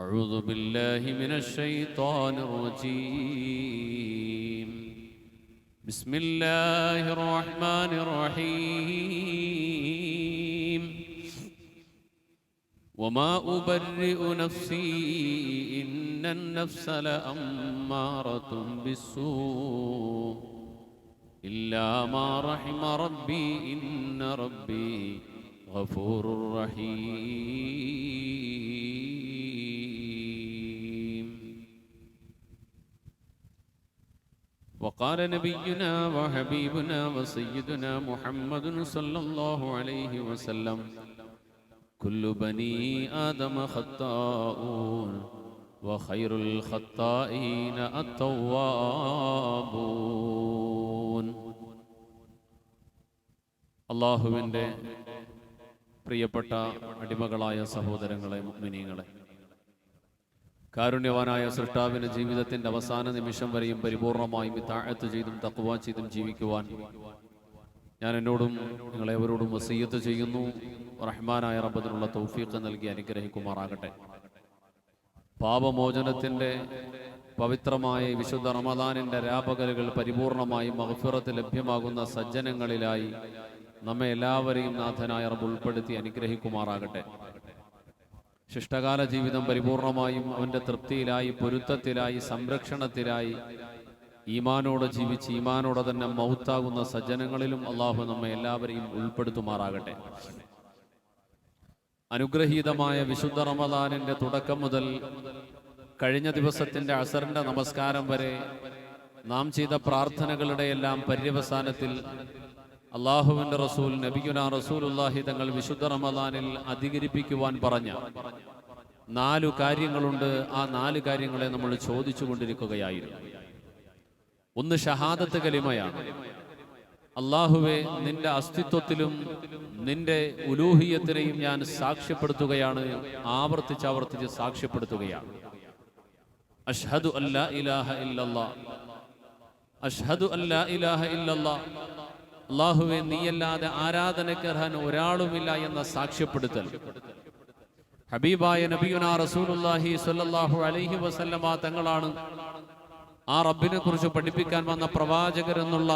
أعوذ بالله من الشيطان الرجيم. بسم الله الرحمن الرحيم. وما أبرئ نفسي إن النفس لأمارة بالسوء إلا ما رحم ربي إن ربي غفور رحيم. وقال نبينا وحبيبنا وسيدنا محمد صلى الله عليه وسلم: كل بني آدم خطاؤون وخير الخطائين التوابون. അല്ലാഹുവിൻ്റെ പ്രിയപ്പെട്ട അടിമകളായ സഹോദരങ്ങളെ, മുഅ്മിനീങ്ങളെ, കാരുണ്യവാനായ സൃഷ്ടാവിൻ്റെ ജീവിതത്തിൻ്റെ അവസാന നിമിഷം വരെയും പരിപൂർണമായും ഇത്താഅത്ത് ചെയ്തും തഖ്വ ചെയ്തും ജീവിക്കുവാൻ ഞാൻ എന്നോടും നിങ്ങളേവരോടും വസിയ്യത്ത് ചെയ്യുന്നു. റഹ്മാനായ റബ്ബിനുള്ള തൗഫീഖ് നൽകി അനുഗ്രഹിക്കുമാറാകട്ടെ. പാപമോചനത്തിൻ്റെ പവിത്രമായ വിശുദ്ധ റമദാനിൻ്റെ രാപകലുകൾ പരിപൂർണമായും മഗ്ഫിറത്ത് ലഭ്യമാകുന്ന സജ്ജനങ്ങളിലായി നമ്മെ എല്ലാവരെയും നാഥനായ റബ്ബ് ഉൾപ്പെടുത്തി അനുഗ്രഹിക്കുമാറാകട്ടെ. ശിഷ്ടകാല ജീവിതം പരിപൂർണമായും അവൻ്റെ തൃപ്തിയിലായി, പൊരുത്തത്തിലായി, സംരക്ഷണത്തിലായി ഈമാനോടെ ജീവിച്ച് ഈമാനോടെ തന്നെ മൗത്താകുന്ന സജ്ജനങ്ങളിലും അള്ളാഹു നമ്മെ എല്ലാവരെയും ഉൾപ്പെടുത്തുമാറാകട്ടെ. അനുഗ്രഹീതമായ വിശുദ്ധ റമദാനിൻ്റെ തുടക്കം മുതൽ കഴിഞ്ഞ ദിവസത്തിൻ്റെ അസറിൻ്റെ നമസ്കാരം വരെ നാം ചെയ്ത പ്രാർത്ഥനകളുടെ എല്ലാം പര്യവസാനത്തിൽ അള്ളാഹുവിൻ്റെ റസൂൽ നബിയുനാ റസൂലുള്ളാഹി തങ്ങൾ വിശുദ്ധ റമദാനിൽ അധികരിപ്പിക്കുവാൻ പറഞ്ഞ 4 കാര്യങ്ങളുണ്ട്. ആ 4 കാര്യങ്ങളെ നമ്മൾ ചോദിച്ചു കൊണ്ടിരിക്കുകയായിരുന്നു. ഒന്ന് ഷഹാദത്ത് കലിമയാണ്. അള്ളാഹുവെ, നിന്റെ അസ്തിത്വത്തിലും നിന്റെ ഉലൂഹിയത്തിനെയും ഞാൻ സാക്ഷ്യപ്പെടുത്തുകയാണ്, ആവർത്തിച്ച് സാക്ഷ്യപ്പെടുത്തുകയാണ്. അഷ്ഹദു അല്ലാ ഇലാഹ ഇല്ലല്ലാഹ്, അഷ്ഹദു അല്ലാ ഇലാഹ ഇല്ലല്ലാഹ്. അള്ളാഹുവെ, നീയല്ലാതെ ആരാധനക്കർഹൻ ഒരാളുമില്ല എന്ന സാക്ഷ്യപ്പെടുത്തൽ ഹബീബായ നബിയുനാ റസൂലുള്ളാഹി സ്വല്ലല്ലാഹു അലൈഹി വസല്ലമ തങ്ങളാണ് ആ റബ്ബിനെ കുറിച്ച് പഠിപ്പിക്കാൻ വന്ന പ്രവാചകരെന്നുള്ള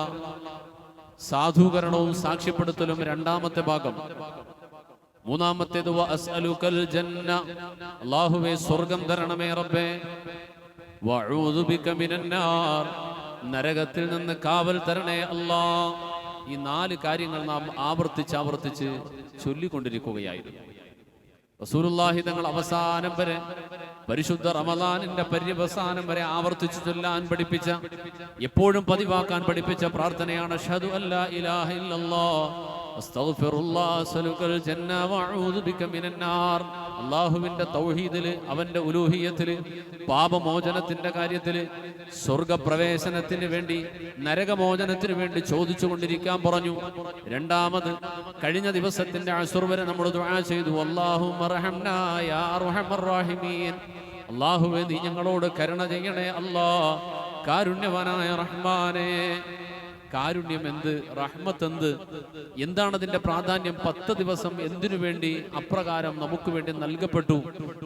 സാധൂകരണവും സാക്ഷ്യപ്പെടുത്തലും രണ്ടാമത്തെ ഭാഗം. മൂന്നാമത്തേത് വഅസ്അലുകൽ ജന്ന, അല്ലാഹുവേ സ്വർഗ്ഗം തരണമേ റബ്ബേ. വഅഊദു ബിക മിനന്നാർ, നരകത്തിൽ നിന്ന് കാവൽ തരണേ അല്ലാഹ്. ഈ 4 കാര്യങ്ങൾ നാം ആവർത്തിച്ച് ചൊല്ലിക്കൊണ്ടിരിക്കുകയായിരുന്നു. റസൂലുള്ളാഹി തങ്ങൾ അവസാനം വരെ, പരിശുദ്ധ റമദാനിന്റെ പര്യവസാനം വരെ ആവർത്തിച്ചു ചൊല്ലാൻ പഠിപ്പിച്ച, എപ്പോഴും പതിവാക്കാൻ പഠിപ്പിച്ച പ്രാർത്ഥനയാണ് അഷ്ഹദു അല്ലാ ഇലാഹ ഇല്ലല്ലാഹ് അസ്തഗ്ഫിറുല്ലാഹ് അസ്അലുകൽ ജന്ന വഅഊദു ബിക മിനന്നാർ. അല്ലാഹുവിന്റെ തൗഹീദിൽ, അവന്റെ ഉലൂഹിയത്തിൽ, പാപമോചനത്തിന്റെ കാര്യത്തിൽ, സ്വർഗപ്രവേശനത്തിന് വേണ്ടി, നരകമോചനത്തിന് വേണ്ടി ചോദിച്ചു കൊണ്ടിരിക്കാൻ പറഞ്ഞു. രണ്ടാമത്, കഴിഞ്ഞ ദിവസത്തിന്റെ അസ്ർ വരെ നമ്മൾ ദുആ ചെയ്തു, അല്ലാഹുമ്മ റഹംനാ യാ അർഹമർ റഹീമീൻ. അല്ലാഹുവേ, നീ ഞങ്ങളോട് കരുണ ചെയ്യണേ അല്ലാഹ്, കാരുണ്യവാനായ റഹ്മാനേ. കാരുണ്യം എന്ത്, റഹ്മത്ത് എന്ത്, എന്താണ് അതിന്റെ പ്രാധാന്യം? 10 ദിവസം എന്തിനു വേണ്ടി അപ്രകാരം നമുക്ക് വേണ്ടി നൽകപ്പെട്ടു?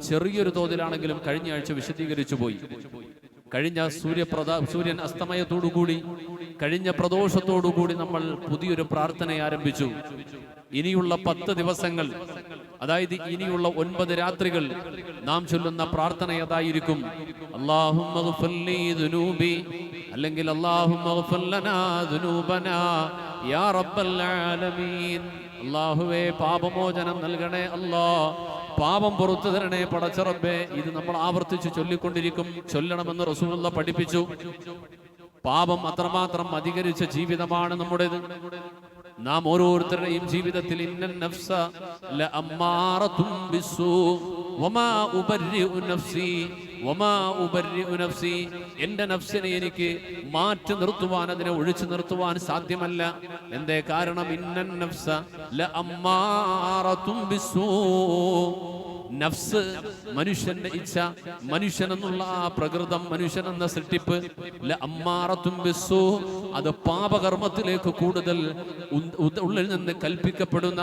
ചെറിയൊരു തോതിലാണെങ്കിലും കഴിഞ്ഞ ആഴ്ച വിശദീകരിച്ചു പോയി. കഴിഞ്ഞ സൂര്യൻ അസ്തമയത്തോടുകൂടി, കഴിഞ്ഞ പ്രദോഷത്തോടുകൂടി നമ്മൾ പുതിയൊരു പ്രാർത്ഥന ആരംഭിച്ചു. ഇനിയുള്ള 10 ദിവസങ്ങൾ, അതായത് ഇനിയുള്ള 9 രാത്രികൾ നാം ചൊല്ലുന്ന പ്രാർത്ഥന അതായിരിക്കും. അല്ലാഹുമ്മ ഗ്ഫിർ ലീ ദുനൂബി, അല്ലെങ്കിൽ അല്ലാഹുമ്മ ഗ്ഫിർ ലനാ ദുനൂബനാ യാ റബ്ബൽ ആലമീൻ. അല്ലാഹുവേ, പാപമോചനം നൽകണേ അല്ലാഹ്, പാപം പുറത്തു തരണേ പടച്ച റബ്ബേ. ഇത് നമ്മൾ ആവർത്തിച്ച് ചൊല്ലിക്കൊണ്ടിരിക്കും, ചൊല്ലണമെന്ന് റസൂലുള്ളാഹി പഠിപ്പിച്ചു. പാപം അത്രമാത്രം അധികരിച്ച ജീവിതമാണ് നമ്മുടേത്. നാം ഓരോരുത്തരുടെയും ജീവിതത്തിൽ ഇന്നൻ നഫ്സ ലഅമ്മാറത്തും ബിസ്സൂ വമാ ഉബർരിഉ നഫ്സി വമാ ഉബർരിഉ നഫ്സി. എൻ്റെ നഫ്സിനെ എനിക്ക് മാറ്റി നിർത്തുവാൻ, അതിനെ ഒഴിച്ചു നിർത്തുവാൻ സാധ്യമല്ല. എന്തേ കാരണം? ഇന്നൻ നഫ്സ ലഅമ്മാറത്തും ബിസ്സൂ. നഫ്സ്, മനുഷ്യന്റെ ഇച്ഛ, മനുഷ്യൻ എന്നുള്ള ആ പ്രകൃതം, മനുഷ്യൻ എന്ന സൃഷ്ടിപ്പ്, ലഅമ്മാറത്തും ബിസ്സൂ, അത് പാപകർമ്മത്തിലേക്ക് കൂടുതൽ ഉള്ളിൽ നിന്ന് കൽപ്പിക്കപ്പെടുന്ന,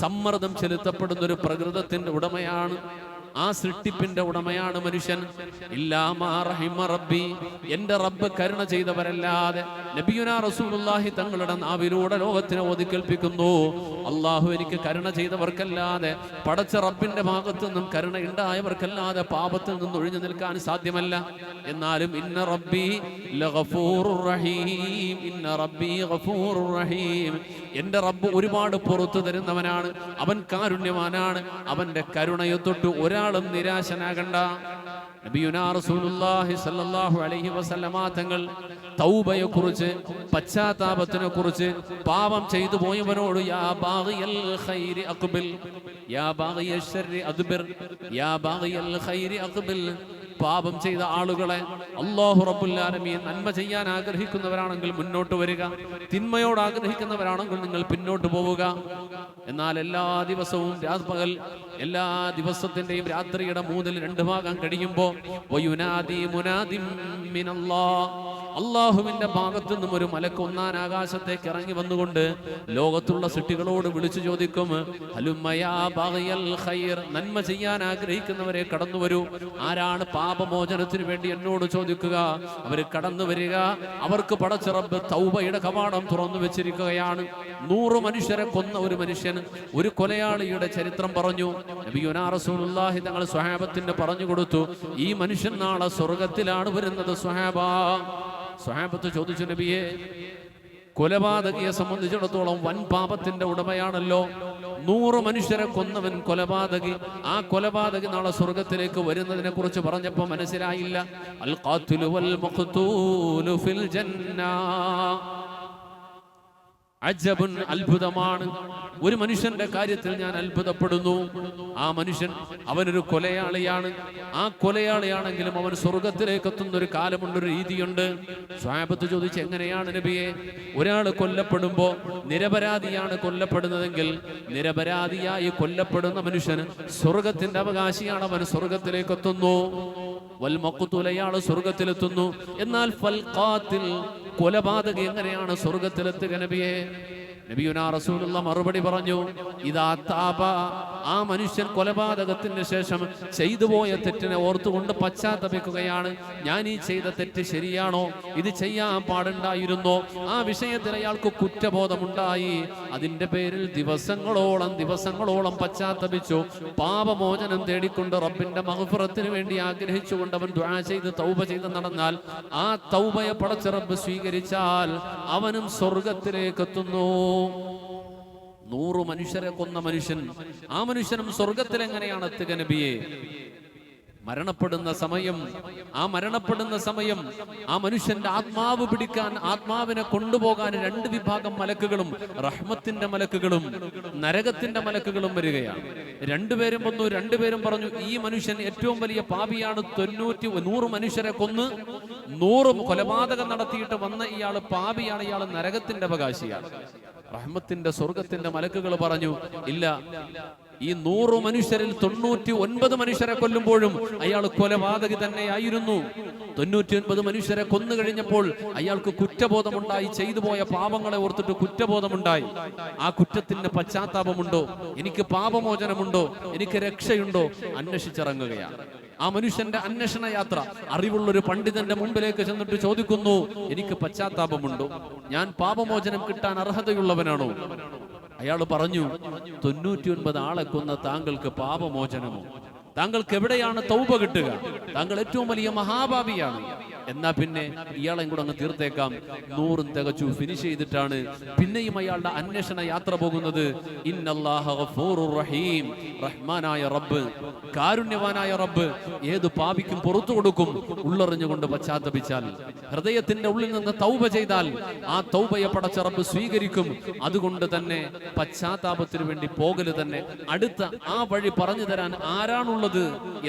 സമ്മർദ്ദം ചെലുത്തപ്പെടുന്ന ഒരു പ്രകൃതത്തിന്റെ ഉടമയാണ്. ആ സൃഷ്ടിപ്പിന്റെ ഉടമയാണ് മനുഷ്യൻ. ഇല്ലാ മാ റഹിമ റബ്ബി, എന്റെ റബ്ബ് കരുണ ചെയ്തവരല്ലാതെ. നബിയുനാ റസൂലുള്ളാഹി തങ്ങളുടെ നാവിലൂടെ ലോകത്തിനെ ഓതിക്കേൽപ്പിക്കുന്നു, അള്ളാഹു എനിക്ക് കരുണ ചെയ്തവർക്കല്ലാതെ, പടച്ച റബ്ബിന്റെ ഭാഗത്തു നിന്നും കരുണ ഉണ്ടായവർക്കല്ലാതെ പാപത്തിൽ നിന്ന് ഒഴിഞ്ഞു നിൽക്കാൻ സാധ്യമല്ല. എന്നാലും ഇന്ന റബ്ബി ലഗഫൂറുർ റഹീം, ഇന്ന റബ്ബി ഗഫൂറുർ റഹീം, എന്റെ റബ്ബ് ഒരുപാട് പുറത്തു തരുന്നവനാണ്, അവൻ കാരുണ്യവാനാണ്. അവന്റെ കരുണയെ തൊട്ട് ഒരാളും നിരാശനാകണ്ട. നബിയുനാ റസൂലുള്ളാഹി സ്വല്ലല്ലാഹു അലൈഹി വസല്ലമ തങ്ങൾ തൗബയെക്കുറിച്ച്, പശ്ചാത്താപത്തിനെ കുറിച്ച്, പാപം ചെയ്തു പോയവനോട് യാ ബാഗിയൽ ഖൈരി അഖ്ബിൽ, യാ ബാഗിയൽ ശർരി അദ്ബിർ, യാ ബാഗിയൽ ഖൈരി അഖ്ബിൽ, പാപം ചെയ്ത ആളുകളെ, അല്ലാഹു റബ്ബുൽ ആലമീൻ നന്മ ചെയ്യാൻ ആഗ്രഹിക്കുന്നവരാണെങ്കിൽ മുന്നോട്ട് വരിക, തിന്മയോട് ആഗ്രഹിക്കുന്നവരാണെങ്കിൽ നിങ്ങൾ പിന്നോട്ട് പോവുക. എന്നാൽ എല്ലാ ദിവസവും രാത്പകൽ, എല്ലാ ദിവസത്തിന്റെയും രാത്രിയുടെ 2 ഭാഗം കഴിയുമ്പോൾ വയുനാദി മുനാദിം മിനല്ലാഹ്, അള്ളാഹുവിന്റെ ഭാഗത്തു നിന്നും ഒരു മലക്ക് ഒന്നാം ആകാശത്തേക്ക് ഇറങ്ങി വന്നുകൊണ്ട് ലോകത്തുള്ള സൃഷ്ടികളോട് വിളിച്ചു ചോദിക്കും, ഹലുമ്മയാ ബാഗിയൽ ഖൈർ, നന്മ ചെയ്യാൻ ആഗ്രഹിക്കുന്നവരെ കടന്നു വരൂ. ആരാണ് പാപമോചനത്തിന് വേണ്ടി എന്നോട് ചോദിക്കുക? അവർ കടന്നു വരിക. അവർക്ക് പടച്ച റബ്ബ് തൗബയുടെ കവാടം തുറന്നു വെച്ചിരിക്കുകയാണ്. 100 മനുഷ്യരെ കൊന്ന ഒരു മനുഷ്യൻ, ഒരു കൊലയാളിയുടെ ചരിത്രം പറഞ്ഞു. നബിയുനാ റസൂലുള്ളാഹി തങ്ങൾ സ്വഹാബത്തിന് പറഞ്ഞു കൊടുത്തു, ഈ മനുഷ്യൻ നാളെ സ്വർഗത്തിലാണ് വരുന്നത്. സ്വഹാബത്ത് ചോദിച്ചു, നബിയെ, കൊലപാതകിയെ സംബന്ധിച്ചിടത്തോളം വൻ പാപത്തിന്റെ ഉടമയാണല്ലോ. 100 മനുഷ്യരെ കൊന്നവൻ കൊലപാതകി. ആ കൊലപാതകി നാളെ സ്വർഗത്തിലേക്ക് വരുന്നതിനെ കുറിച്ച് പറഞ്ഞപ്പോ മനസ്സിലായില്ല. അൽ ഖാതിലു വൽ മഖ്തൂലു ഫിൽ ജന്ന. അജബുൻ, അത്ഭുതമാണ്. ഒരു മനുഷ്യന്റെ കാര്യത്തിൽ ഞാൻ അത്ഭുതപ്പെടുന്നു. ആ മനുഷ്യൻ, അവനൊരു കൊലയാളിയാണ്. ആ കൊലയാളിയാണെങ്കിലും അവൻ സ്വർഗത്തിലേക്ക് എത്തുന്ന ഒരു കാലമുണ്ട്, ഒരു രീതിയുണ്ട്. സ്വഹാബത്ത് ചോദിച്ച്, എങ്ങനെയാണ് നബിയെ? ഒരാൾ കൊല്ലപ്പെടുമ്പോ നിരപരാധിയാണ് കൊല്ലപ്പെടുന്നതെങ്കിൽ നിരപരാധിയായി കൊല്ലപ്പെടുന്ന മനുഷ്യൻ സ്വർഗത്തിന്റെ അവകാശിയാണ്, അവൻ സ്വർഗത്തിലേക്ക് എത്തുന്നു. വൽ മഖ്തൂൽ, അയാൾ സ്വർഗത്തിലെത്തുന്നു. എന്നാൽ ഫൽ ഖാതിൽ, കൊലപാതകി എങ്ങനെയാണ് സ്വർഗത്തിലെത്തുക നബിയെ? നബിയുനാ റസൂലുള്ളാഹി മറുപടി പറഞ്ഞു, ഇദാ താബ, ആ മനുഷ്യൻ കൊലപാതകത്തിന് ശേഷം ചെയ്തു പോയ തെറ്റിനെ ഓർത്തുകൊണ്ട് പശ്ചാത്തപിക്കുകയാണ്. ഞാൻ ഈ ചെയ്ത തെറ്റ് ശരിയാണോ? ഇത് ചെയ്യാൻ പാടുണ്ടായിരുന്നോ? ആ വിഷയത്തിൽ അയാൾക്ക് കുറ്റബോധമുണ്ടായി. അതിന്റെ പേരിൽ ദിവസങ്ങളോളം പശ്ചാത്തപിച്ചു. പാപമോചനം തേടിക്കൊണ്ട് റബ്ബിന്റെ മഗ്ഫിറത്തിന് വേണ്ടി ആഗ്രഹിച്ചുകൊണ്ട് അവൻ ദുആ ചെയ്ത് തൗബ ചെയ്ത് നടന്നാൽ, ആ തൗബയെ പടച്ച റബ്ബ് സ്വീകരിച്ചാൽ അവനും സ്വർഗത്തിലേക്ക് എത്തുന്നു. 100 മനുഷ്യരെ കൊന്ന മനുഷ്യൻ, ആ മനുഷ്യനും സ്വർഗത്തിൽ എങ്ങനെയാണ് എത്തുക നബിയെ? മരണപ്പെടുന്ന സമയം ആ മനുഷ്യന്റെ ആത്മാവ് പിടിക്കാൻ, ആത്മാവിനെ കൊണ്ടുപോകാൻ 2 വിഭാഗം മലക്കുകളും, റഹ്മത്തിന്റെ മലക്കുകളും നരകത്തിന്റെ മലക്കുകളും വരികയാണ്. 2 പേരും വന്നു. 2 പേരും പറഞ്ഞു, ഈ മനുഷ്യൻ ഏറ്റവും വലിയ പാപിയാണ്. 100 മനുഷ്യരെ കൊന്ന് 100 കൊലപാതകം നടത്തിയിട്ട് വന്ന ഇയാള് പാപിയാണ്, ഇയാൾ നരകത്തിന്റെ അവകാശിയാണ്. റഹ്മത്തിന്റെ, സ്വർഗത്തിന്റെ മലക്കുകൾ പറഞ്ഞു, ഇല്ല, ഈ 100 മനുഷ്യരിൽ 99 മനുഷ്യരെ കൊല്ലുമ്പോഴും അയാൾ കൊലപാതകി തന്നെയായിരുന്നു. 99 മനുഷ്യരെ കൊന്നു കഴിഞ്ഞപ്പോൾ അയാൾക്ക് കുറ്റബോധമുണ്ടായി. ചെയ്തു പോയ പാപങ്ങളെ ഓർത്തിട്ട് കുറ്റബോധമുണ്ടായി. ആ കുറ്റത്തിന് പശ്ചാത്താപമുണ്ടോ? എനിക്ക് പാപമോചനമുണ്ടോ? എനിക്ക് രക്ഷയുണ്ടോ? അന്വേഷിച്ചിറങ്ങുകയാണ്. ആ മനുഷ്യന്റെ അന്വേഷണ യാത്ര അറിവുള്ളൊരു പണ്ഡിതന്റെ മുമ്പിലേക്ക് ചെന്നിട്ട് ചോദിക്കുന്നു, എനിക്ക് പശ്ചാത്താപമുണ്ടോ? ഞാൻ പാപമോചനം കിട്ടാൻ അർഹതയുള്ളവനാണോ? അയാൾ പറഞ്ഞു, 99 ആളെ കൊന്ന താങ്കൾക്ക് പാപമോചനമോ? താങ്കൾക്ക് എവിടെയാണ് തൗബ കിട്ടുക? താങ്കൾ ഏറ്റവും വലിയ മഹാപാപിയാണ്. എന്നാ പിന്നെ ഇയാളെ കൂടെ അങ്ങ് തീർത്തേക്കാം. 100 തികച്ചു ഫിനിഷ് ചെയ്തിട്ടാണ് പിന്നെയും അയാളുടെ അന്വേഷണ യാത്ര പോകുന്നത്. ഇന്നല്ലാഹ ഗഫൂറുർ റഹീം, റഹ്മാനായ റബ്ബ്, കാരുണ്യവാനായ റബ്ബ് ഏത് പാപിക്കും പുറത്തു കൊടുക്കും, ഉള്ളറിഞ്ഞുകൊണ്ട് പശ്ചാത്തപിച്ചാൽ, ഹൃദയത്തിന്റെ ഉള്ളിൽ നിന്ന് തൗബ ചെയ്താൽ ആ തൗബയെ പടച്ച റബ്ബ് സ്വീകരിക്കും. അതുകൊണ്ട് തന്നെ പശ്ചാത്താപത്തിന് വേണ്ടി പോകല് തന്നെ. അടുത്ത ആ വഴി പറഞ്ഞു തരാൻ ആരാണുള്ളത്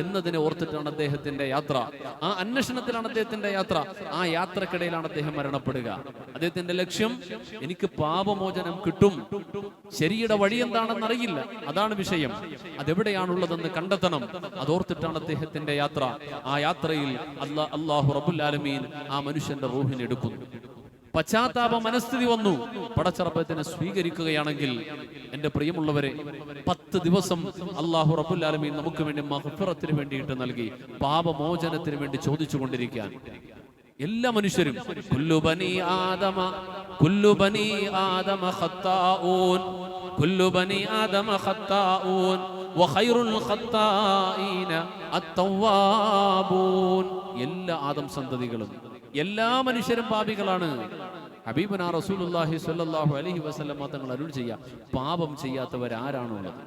എന്നതിനെ ഓർത്തിട്ടാണ് അദ്ദേഹത്തിന്റെ യാത്ര. ആ അന്വേഷണത്തിലാണ് അദ്ദേഹത്തിന്റെ യാത്ര. ആ യാത്രക്കിടയിലാണ് അദ്ദേഹം മരണപ്പെടുക. അദ്ദേഹത്തിന്റെ ലക്ഷ്യം, എനിക്ക് പാപമോചനം കിട്ടും. ശരിയുടെ വഴി എന്താണെന്ന് അറിയില്ല, അതാണ് വിഷയം. അതെവിടെയാണുള്ളതെന്ന് കണ്ടെത്തണം. അതോർത്തിട്ടാണ് അദ്ദേഹത്തിന്റെ യാത്ര. ആ യാത്രയിൽ അല്ലാഹു റബ്ബുൽ ആലമീൻ ആ മനുഷ്യന്റെ റൂഹിനെ എടുക്കുന്നു. പശ്ചാത്താപ മനസ്ഥിതി വന്നു, പടച്ചറബത്തിനെ സ്വീകരിക്കുകയാണെങ്കിൽ എന്റെ പ്രിയമുള്ളവരെ 10 ദിവസം അല്ലാഹു റബ്ബുൽ ആലമീൻ നമുക്ക് വേണ്ടി മഗ്ഫിറത്തിന് വേണ്ടിയിട്ട് നൽകി, പാപമോചനത്തിന് വേണ്ടി ചോദിച്ചുകൊണ്ടിരിക്കാൻ. എല്ലാ മനുഷ്യരും കുല്ലു ബനി ആദമ ഖത്താഊൻ കുല്ലു ബനി ആദമ ഖത്താഊൻ വഖൈറുൽ ഖത്താഈന അത്തവ്വാബൂൻ. എല്ലാ ആദം സന്തതികളും, എല്ലാ മനുഷ്യരും പാപികളാണ്. ഹബീബുനാ റസൂലുള്ളാഹി സ്വല്ലല്ലാഹു അലൈഹി വസല്ലം തങ്ങൾ അരുൾ ചെയ്യാ, പാപം ചെയ്യാത്തവരാരാണുള്ളത്?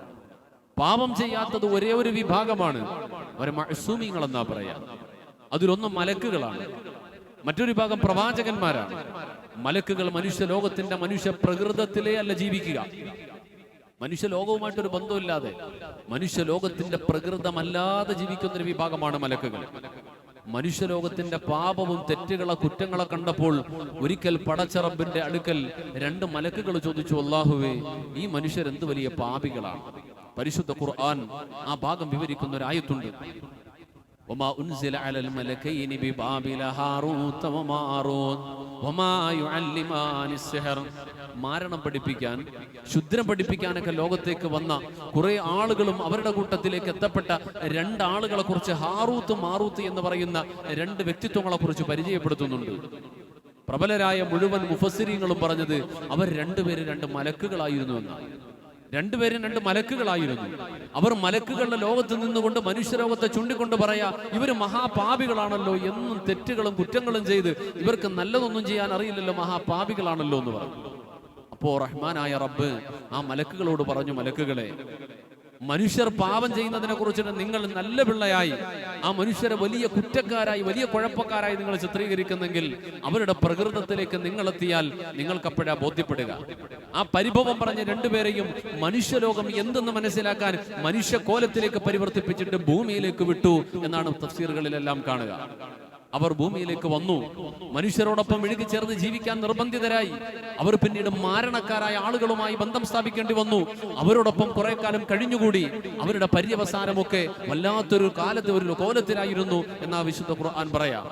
പാപം ചെയ്യാത്തത് ഒരേ ഒരു വിഭാഗമാണ്, അവരെ മഅ്സൂമീങ്ങൾ എന്നാ പറയാ. അതിലൊന്ന് മലക്കുകളാണ്, മറ്റൊരു വിഭാഗം പ്രവാചകന്മാരാണ്. മലക്കുകൾ മനുഷ്യ ലോകത്തിന്റെ മനുഷ്യ പ്രകൃതത്തിലേ അല്ല ജീവിക്കുക, മനുഷ്യ ലോകവുമായിട്ടൊരു ബന്ധമില്ലാതെ മനുഷ്യ ലോകത്തിന്റെ പ്രകൃതമല്ലാതെ ജീവിക്കുന്ന ഒരു വിഭാഗമാണ് മലക്കുകൾ. മനുഷ്യലോകത്തിന്റെ പാപവും തെറ്റുകളെ കുറ്റങ്ങളെ കണ്ടപ്പോൾ ഒരിക്കൽ പടച്ചറബിന്റെ അടുക്കൽ 2 മലക്കുകൾ ചോദിച്ചു, അല്ലാഹുവേ, ഈ മനുഷ്യരെന്ത് വലിയ പാപികളാണ്. പരിശുദ്ധ ഖുർആൻ ആ ഭാഗം വിവരിക്കുന്ന ഒരു ആയത്തുണ്ട്. وما أنزل على الملكين ببابل هاروت وماروت وما يعلمان السحر. മാരണം പഠിപ്പിക്കാൻ, ശുദ്രം പഠിപ്പിക്കാനൊക്കെ ലോകത്തേക്ക് വന്ന കുറെ ആളുകളും അവരുടെ കൂട്ടത്തിലേക്ക് എത്തപ്പെട്ട 2 ആളുകളെ കുറിച്ച്, ഹാറൂത്ത് മാറൂത്ത് എന്ന് പറയുന്ന 2 വ്യക്തിത്വങ്ങളെ കുറിച്ച് പരിചയപ്പെടുത്തുന്നുണ്ട്. പ്രബലരായ മുഴുവൻ മുഫസ്സിരീങ്ങളും പറഞ്ഞത് അവർ 2 പേര് 2 മലക്കുകളായിരുന്നു എന്നാണ്. 2 പേരും 2 മലക്കുകളായിരുന്നു. അവർ മലക്കുകളുടെ ലോകത്ത് നിന്നുകൊണ്ട് മനുഷ്യലോകത്തെ ചൂണ്ടിക്കൊണ്ട് പറയാ, ഇവര് മഹാപാപികളാണല്ലോ, എന്നും തെറ്റുകളും കുറ്റങ്ങളും ചെയ്ത് ഇവർക്ക് നല്ലതൊന്നും ചെയ്യാൻ അറിയില്ലല്ലോ, മഹാപാപികളാണല്ലോ എന്ന് പറഞ്ഞു. അപ്പോ റഹ്മാനായ റബ്ബ് ആ മലക്കുകളോട് പറഞ്ഞു, മലക്കുകളെ, മനുഷ്യർ പാപം ചെയ്യുന്നതിനെ കുറിച്ചിട്ട് നിങ്ങൾ നല്ല പിള്ളയായി, ആ മനുഷ്യരെ വലിയ കുറ്റക്കാരായി, വലിയ കുഴപ്പക്കാരായി നിങ്ങൾ ചിത്രീകരിക്കുന്നെങ്കിൽ അവരുടെ പ്രകൃതത്തിലേക്ക് നിങ്ങൾ എത്തിയാൽ നിങ്ങൾക്കപ്പോഴാ ബോധ്യപ്പെടുക. ആ പരിഭവം പറഞ്ഞ 2 പേരെയും മനുഷ്യലോകം എന്തെന്ന് മനസ്സിലാക്കാൻ മനുഷ്യ കോലത്തിലേക്ക് പരിവർത്തിപ്പിച്ചിട്ട് ഭൂമിയിലേക്ക് വിട്ടു എന്നാണ് തഫ്സീറുകളിലെല്ലാം കാണുക. അവർ ഭൂമിയിലേക്ക് വന്നു, മനുഷ്യരോടൊപ്പം ഇഴുകി ചേർന്ന് ജീവിക്കാൻ നിർബന്ധിതരായി. അവർ പിന്നീട് മാരണക്കാരായ ആളുകളുമായി ബന്ധം സ്ഥാപിക്കേണ്ടി വന്നു. അവരോടൊപ്പം കുറെ കാലം കഴിഞ്ഞുകൂടി. അവരുടെ പര്യവസാനമൊക്കെ വല്ലാത്തൊരു കാലത്ത് ഒരു കോലത്തിലായിരുന്നു എന്നാ വിശുദ്ധ ഖുർആൻ പറയാം.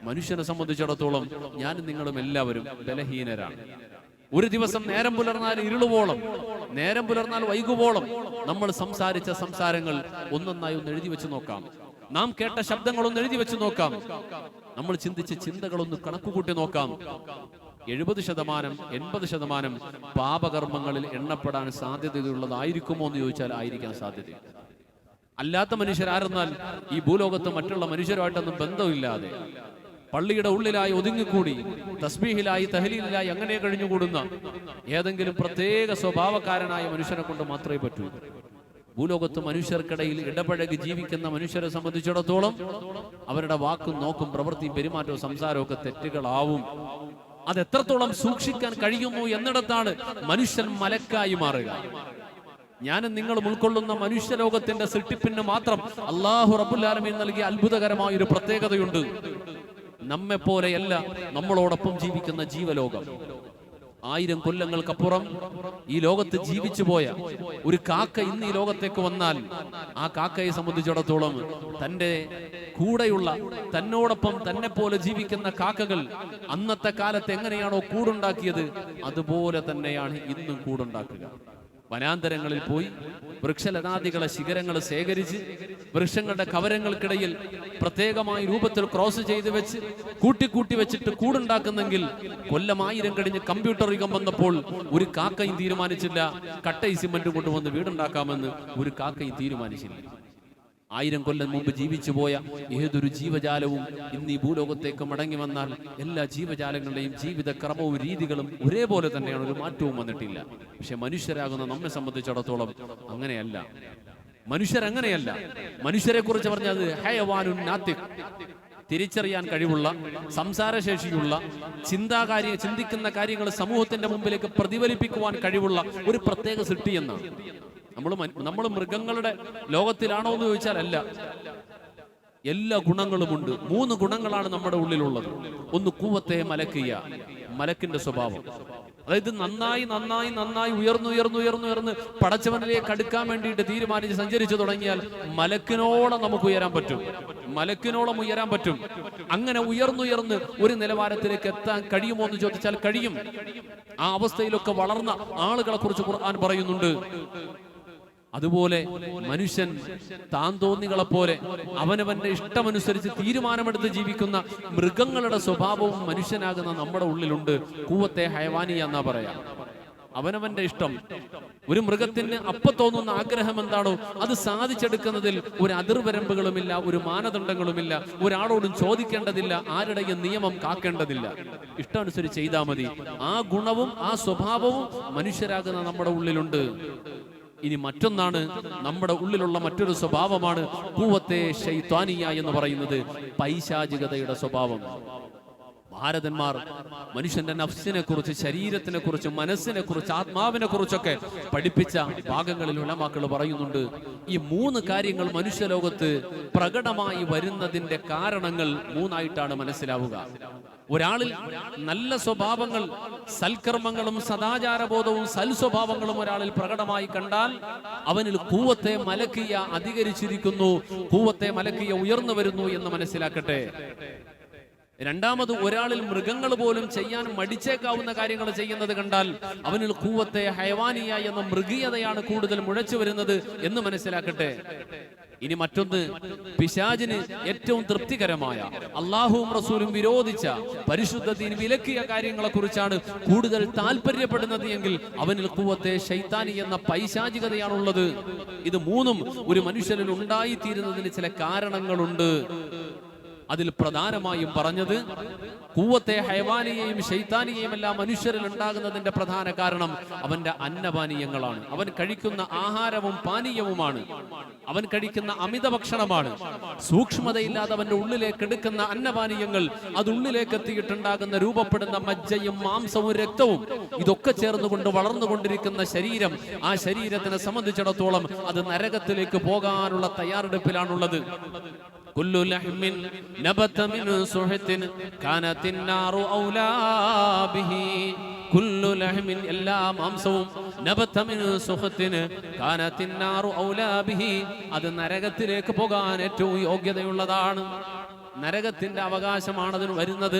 മനുഷ്യനെ സംബന്ധിച്ചിടത്തോളം ഞാനും നിങ്ങളും എല്ലാവരും ബലഹീനരാണ്. ഒരു ദിവസം നേരം പുലർന്നാൽ ഇരുളുവോളം, നേരം പുലർന്നാൽ വൈകുവോളം നമ്മൾ സംസാരിച്ച സംസാരങ്ങൾ ഒന്നൊന്നായി ഒന്ന് എഴുതി വെച്ച് നോക്കാം. നാം കേട്ട ശബ്ദങ്ങളൊന്ന് എഴുതി വെച്ച് നോക്കാം. നമ്മൾ ചിന്തിച്ച ചിന്തകളൊന്ന് കണക്കുകൂട്ടി നോക്കാം. 70% 80% പാപകർമ്മങ്ങളിൽ എണ്ണപ്പെടാൻ സാധ്യതയുള്ളതായിരിക്കുമോ എന്ന് ചോദിച്ചാൽ ആയിരിക്കാൻ സാധ്യത. അല്ലാത്ത മനുഷ്യരാരെന്നാൽ ഈ ഭൂലോകത്ത് മറ്റുള്ള മനുഷ്യരുമായിട്ടൊന്നും ബന്ധമില്ലാതെ പള്ളിയുടെ ഉള്ളിലായി ഒതുങ്ങിക്കൂടി തസ്ബീഹിലായി തഹ്ലീലിലായി അങ്ങനെ കഴിഞ്ഞുകൂടുന്ന ഏതെങ്കിലും പ്രത്യേക സ്വഭാവക്കാരനായ മനുഷ്യനെ കൊണ്ട് മാത്രമേ പറ്റൂ. ഭൂലോകത്ത് മനുഷ്യർക്കിടയിൽ ഇടപഴകി ജീവിക്കുന്ന മനുഷ്യരെ സംബന്ധിച്ചിടത്തോളം അവരുടെ വാക്കും നോക്കും പ്രവൃത്തിയും പെരുമാറ്റവും സംസാരവും ഒക്കെ തെറ്റുകളാവും. അത് എത്രത്തോളം സൂക്ഷിക്കാൻ കഴിയുന്നു എന്നിടത്താണ് മനുഷ്യൻ മലക്കായി മാറുക. ഞാനും നിങ്ങളും ഉൾക്കൊള്ളുന്ന മനുഷ്യലോകത്തിന്റെ സൃഷ്ടിപ്പിന് മാത്രം അല്ലാഹു റബ്ബുൽ ആലമീൻ നൽകിയ അത്ഭുതകരമായ ഒരു പ്രത്യേകതയുണ്ട്. നമ്മെ പോലെയല്ല നമ്മളോടൊപ്പം ജീവിക്കുന്ന ജീവലോകം. 1000 കൊല്ലങ്ങൾക്കപ്പുറം ഈ ലോകത്ത് ജീവിച്ചു പോയ ഒരു കാക്ക ഇന്ന് ഈ ലോകത്തേക്ക് വന്നാൽ ആ കാക്കയെ സംബന്ധിച്ചിടത്തോളം തന്റെ കൂടെയുള്ള തന്നോടൊപ്പം തന്നെ പോലെ ജീവിക്കുന്ന കാക്കകൾ അന്നത്തെ കാലത്ത് എങ്ങനെയാണോ കൂടുണ്ടാക്കിയത് അതുപോലെ തന്നെയാണ് ഇന്നും കൂടുണ്ടാക്കുക. വനാന്തരങ്ങളിൽ പോയി വൃക്ഷലതാദികളെ ശിഖരങ്ങൾ ശേഖരിച്ച് വൃക്ഷങ്ങളുടെ കവരങ്ങൾക്കിടയിൽ പ്രത്യേകമായ രൂപത്തിൽ ക്രോസ് ചെയ്ത് വെച്ച് കൂട്ടി വെച്ചിട്ട് കൂടുണ്ടാക്കുന്നെങ്കിൽ 1000 കഴിഞ്ഞ് കമ്പ്യൂട്ടർ യുഗം വന്നപ്പോൾ ഒരു കാക്കയും തീരുമാനിച്ചില്ല കട്ടയും സിമന്റും കൊണ്ടുവന്ന് വീടുണ്ടാക്കാമെന്ന്. ഒരു കാക്കയും തീരുമാനിച്ചില്ല. 1000 കൊല്ലം മുമ്പ് ജീവിച്ചു പോയ ഏതൊരു ജീവജാലവും ഇന്ന് ഈ ഭൂലോകത്തേക്ക് മടങ്ങി വന്നാൽ എല്ലാ ജീവജാലങ്ങളുടെയും ജീവിത ക്രമവും രീതികളും ഒരേപോലെ തന്നെയാണ്, ഒരു മാറ്റവും വന്നിട്ടില്ല. പക്ഷെ മനുഷ്യരാകുന്ന നമ്മെ സംബന്ധിച്ചിടത്തോളം അങ്ങനെയല്ല. മനുഷ്യരങ്ങനെയല്ല. മനുഷ്യരെ കുറിച്ച് പറഞ്ഞത് ഹയവാനുൻ നാത്തിഖ്, തിരിച്ചറിയാൻ കഴിവുള്ള, സംസാരശേഷിയുള്ള, ചിന്തിക്കുന്ന കാര്യങ്ങൾ സമൂഹത്തിന്റെ മുമ്പിലേക്ക് പ്രതിഫലിപ്പിക്കുവാൻ കഴിവുള്ള ഒരു പ്രത്യേക സൃഷ്ടി എന്നാണ്. നമ്മൾ മൃഗങ്ങളുടെ ലോകത്തിലാണോ എന്ന് ചോദിച്ചാൽ അല്ല. എല്ലാ ഗുണങ്ങളുമുണ്ട്. 3 ഗുണങ്ങളാണ് നമ്മുടെ ഉള്ളിലുള്ളത്. ഒന്ന് കൂവത്തെ മലക്കിയ, മലക്കിന്റെ സ്വഭാവം. അതായത് നന്നായി നന്നായി നന്നായി ഉയർന്ന് പടച്ചവനിലേക്ക് അടുക്കാൻ വേണ്ടിയിട്ട് തീരുമാനിച്ച് സഞ്ചരിച്ചു തുടങ്ങിയാൽ മലക്കിനോളം നമുക്ക് ഉയരാൻ പറ്റും, മലക്കിനോളം ഉയരാൻ പറ്റും. അങ്ങനെ ഉയർന്നുയർന്ന് ഒരു നിലവാരത്തിലേക്ക് എത്താൻ കഴിയുമോ എന്ന് ചോദിച്ചാൽ കഴിയും. ആ അവസ്ഥയിലൊക്കെ വളർന്ന ആളുകളെ കുറിച്ച് ഖുർആൻ പറയുന്നുണ്ട്. അതുപോലെ മനുഷ്യൻ താൻ തോന്നികളെ പോലെ അവനവന്റെ ഇഷ്ടമനുസരിച്ച് തീരുമാനമെടുത്ത് ജീവിക്കുന്ന മൃഗങ്ങളുടെ സ്വഭാവവും മനുഷ്യനാകുന്ന നമ്മുടെ ഉള്ളിലുണ്ട്. ഖുവ്വത്തെ ഹയവാനിയ എന്നാ പറയാം. അവനവന്റെ ഇഷ്ടം, ഒരു മൃഗത്തിന് അപ്പൊ തോന്നുന്ന ആഗ്രഹം എന്താണോ അത് സാധിച്ചെടുക്കുന്നതിൽ ഒരു അതിർവരമ്പുകളുമില്ല, ഒരു മാനദണ്ഡങ്ങളുമില്ല, ഒരാളോടും ചോദിക്കേണ്ടതില്ല, ആരുടെയും നിയമം കാക്കേണ്ടതില്ല. ഇഷ്ടമനുസരിച്ച് ചെയ്താൽ മതി. ആ ഗുണവും ആ സ്വഭാവവും മനുഷ്യരാകുന്ന നമ്മുടെ ഉള്ളിലുണ്ട്. ഇനി മറ്റൊന്നാണ്, നമ്മുടെ ഉള്ളിലുള്ള മറ്റൊരു സ്വഭാവമാണ് ഖുവ്വത്തെ ശൈത്വാനിയ എന്ന് പറയുന്നത്, പൈശാചികതയുടെ സ്വഭാവം. ഭാരതന്മാർ മനുഷ്യന്റെ നഫ്സിനെ കുറിച്ച്, ശരീരത്തിനെ കുറിച്ച്, മനസ്സിനെ കുറിച്ച്, ആത്മാവിനെ കുറിച്ചൊക്കെ പഠിപ്പിച്ച ഭാഗങ്ങളിൽ ഉലമാക്കൾ പറയുന്നുണ്ട്. ഈ 3 കാര്യങ്ങൾ മനുഷ്യലോകത്ത് പ്രകടമായി വരുന്നതിന്റെ കാരണങ്ങൾ 3ആയിട്ടാണ് മനസ്സിലാവുക. ഒരാളിൽ നല്ല സ്വഭാവങ്ങൾ, സൽക്കർമ്മങ്ങളും സദാചാരബോധവും സൽസ്വഭാവങ്ങളും ഒരാളിൽ പ്രകടമായി കണ്ടാൽ അവനിൽ ഖുവ്വത്തെ മലക്കിയ അധികരിച്ചിരിക്കുന്നു, ഖുവ്വത്തെ മലക്കിയ ഉയർന്നു വരുന്നു എന്ന് മനസ്സിലാക്കട്ടെ. രണ്ടാമത്, ഒരാളിൽ മൃഗങ്ങൾ പോലും ചെയ്യാൻ മടിച്ചേക്കാവുന്ന കാര്യങ്ങൾ ചെയ്യുന്നത് കണ്ടാൽ അവനിൽ ഖുവ്വത്തെ ഹയവാനിയ എന്ന മൃഗീയതയാണ് കൂടുതൽ മുഴച്ചു വരുന്നത് എന്ന് മനസ്സിലാക്കട്ടെ. ഇനി മറ്റൊന്ന്, പിശാചിന് ഏറ്റവും തൃപ്തികരമായ, അള്ളാഹുവും റസൂലും വിരോധിച്ച, പരിശുദ്ധ ദീൻ വിലക്കിയ കാര്യങ്ങളെ കുറിച്ചാണ് കൂടുതൽ താല്പര്യപ്പെടുന്നത് എങ്കിൽ അവനിൽ ഖുവ്വത്തെ ശൈത്താനി എന്ന പൈശാചികതയാണുള്ളത്. ഇത് 3ഉം ഒരു മനുഷ്യനിൽ ഉണ്ടായിത്തീരുന്നതിന് ചില കാരണങ്ങളുണ്ട്. അതിൽ പ്രധാനമായും പറഞ്ഞത് ഖുവ്വത്തെ ഹയവാനിയെയും ശൈത്താനിയെയും എല്ലാം മനുഷ്യരിൽ ഉണ്ടാകുന്നതിന്റെ പ്രധാന കാരണം അവന്റെ അന്നപാനീയങ്ങളാണ്. അവൻ കഴിക്കുന്ന ആഹാരവും പാനീയവുമാണ്, അവൻ കഴിക്കുന്ന അമിത ഭക്ഷണമാണ്. സൂക്ഷ്മതയില്ലാതെ അവന്റെ ഉള്ളിലേക്ക് എടുക്കുന്ന അന്നപാനീയങ്ങൾ, അത് ഉള്ളിലേക്ക് എത്തിയിട്ടുണ്ടാകുന്ന രൂപപ്പെടുന്ന മജ്ജയും മാംസവും രക്തവും, ഇതൊക്കെ ചേർന്നുകൊണ്ട് വളർന്നുകൊണ്ടിരിക്കുന്ന ശരീരം, ആ ശരീരത്തിനെ സംബന്ധിച്ചിടത്തോളം അത് നരകത്തിലേക്ക് പോകാനുള്ള തയ്യാറെടുപ്പിലാണുള്ളത്. കുല്ലു ലഹ്മിൻ നബത മിൻ സുഹത്തിൻ കാനത്തിൻ നാറു ഔലാ ബിഹി. കുല്ലു ലഹ്മിൻ, എല്ലാ മാംസവും, നബത മിൻ സുഹത്തിൻ കാനത്തിൻ നാറു ഔലാ ബിഹി, അത് നരകത്തിലേക്ക് പോകാൻ ഏറ്റവും യോഗ്യതയുള്ളതാണ്. നരകത്തിന്റെ അവകാശമാണ് അതിന് വരുന്നത്.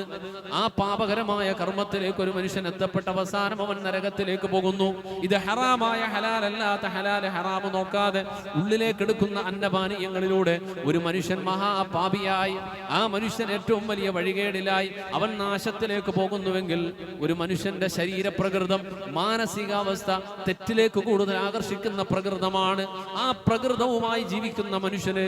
ആ പാപകരമായ കർമ്മത്തിലേക്ക് ഒരു മനുഷ്യൻ എത്തപ്പെട്ട അവസാനം അവൻ നരകത്തിലേക്ക് പോകുന്നു. ഇത് ഹറാമായ ഹലാലല്ലാത്ത ഹലാല് ഹറാമ് നോക്കാതെ ഉള്ളിലേക്ക് എടുക്കുന്ന അന്നപാനീയങ്ങളിലൂടെ ഒരു മനുഷ്യൻ മഹാപാപിയായി, ആ മനുഷ്യൻ ഏറ്റവും വലിയ വഴികേടിലായി അവൻ നാശത്തിലേക്ക് പോകുന്നുവെങ്കിൽ ഒരു മനുഷ്യന്റെ ശരീരപ്രകൃതം, മാനസികാവസ്ഥ തെറ്റിലേക്ക് കൂടുതൽ ആകർഷിക്കുന്ന പ്രകൃതമാണ്. ആ പ്രകൃതവുമായി ജീവിക്കുന്ന മനുഷ്യന്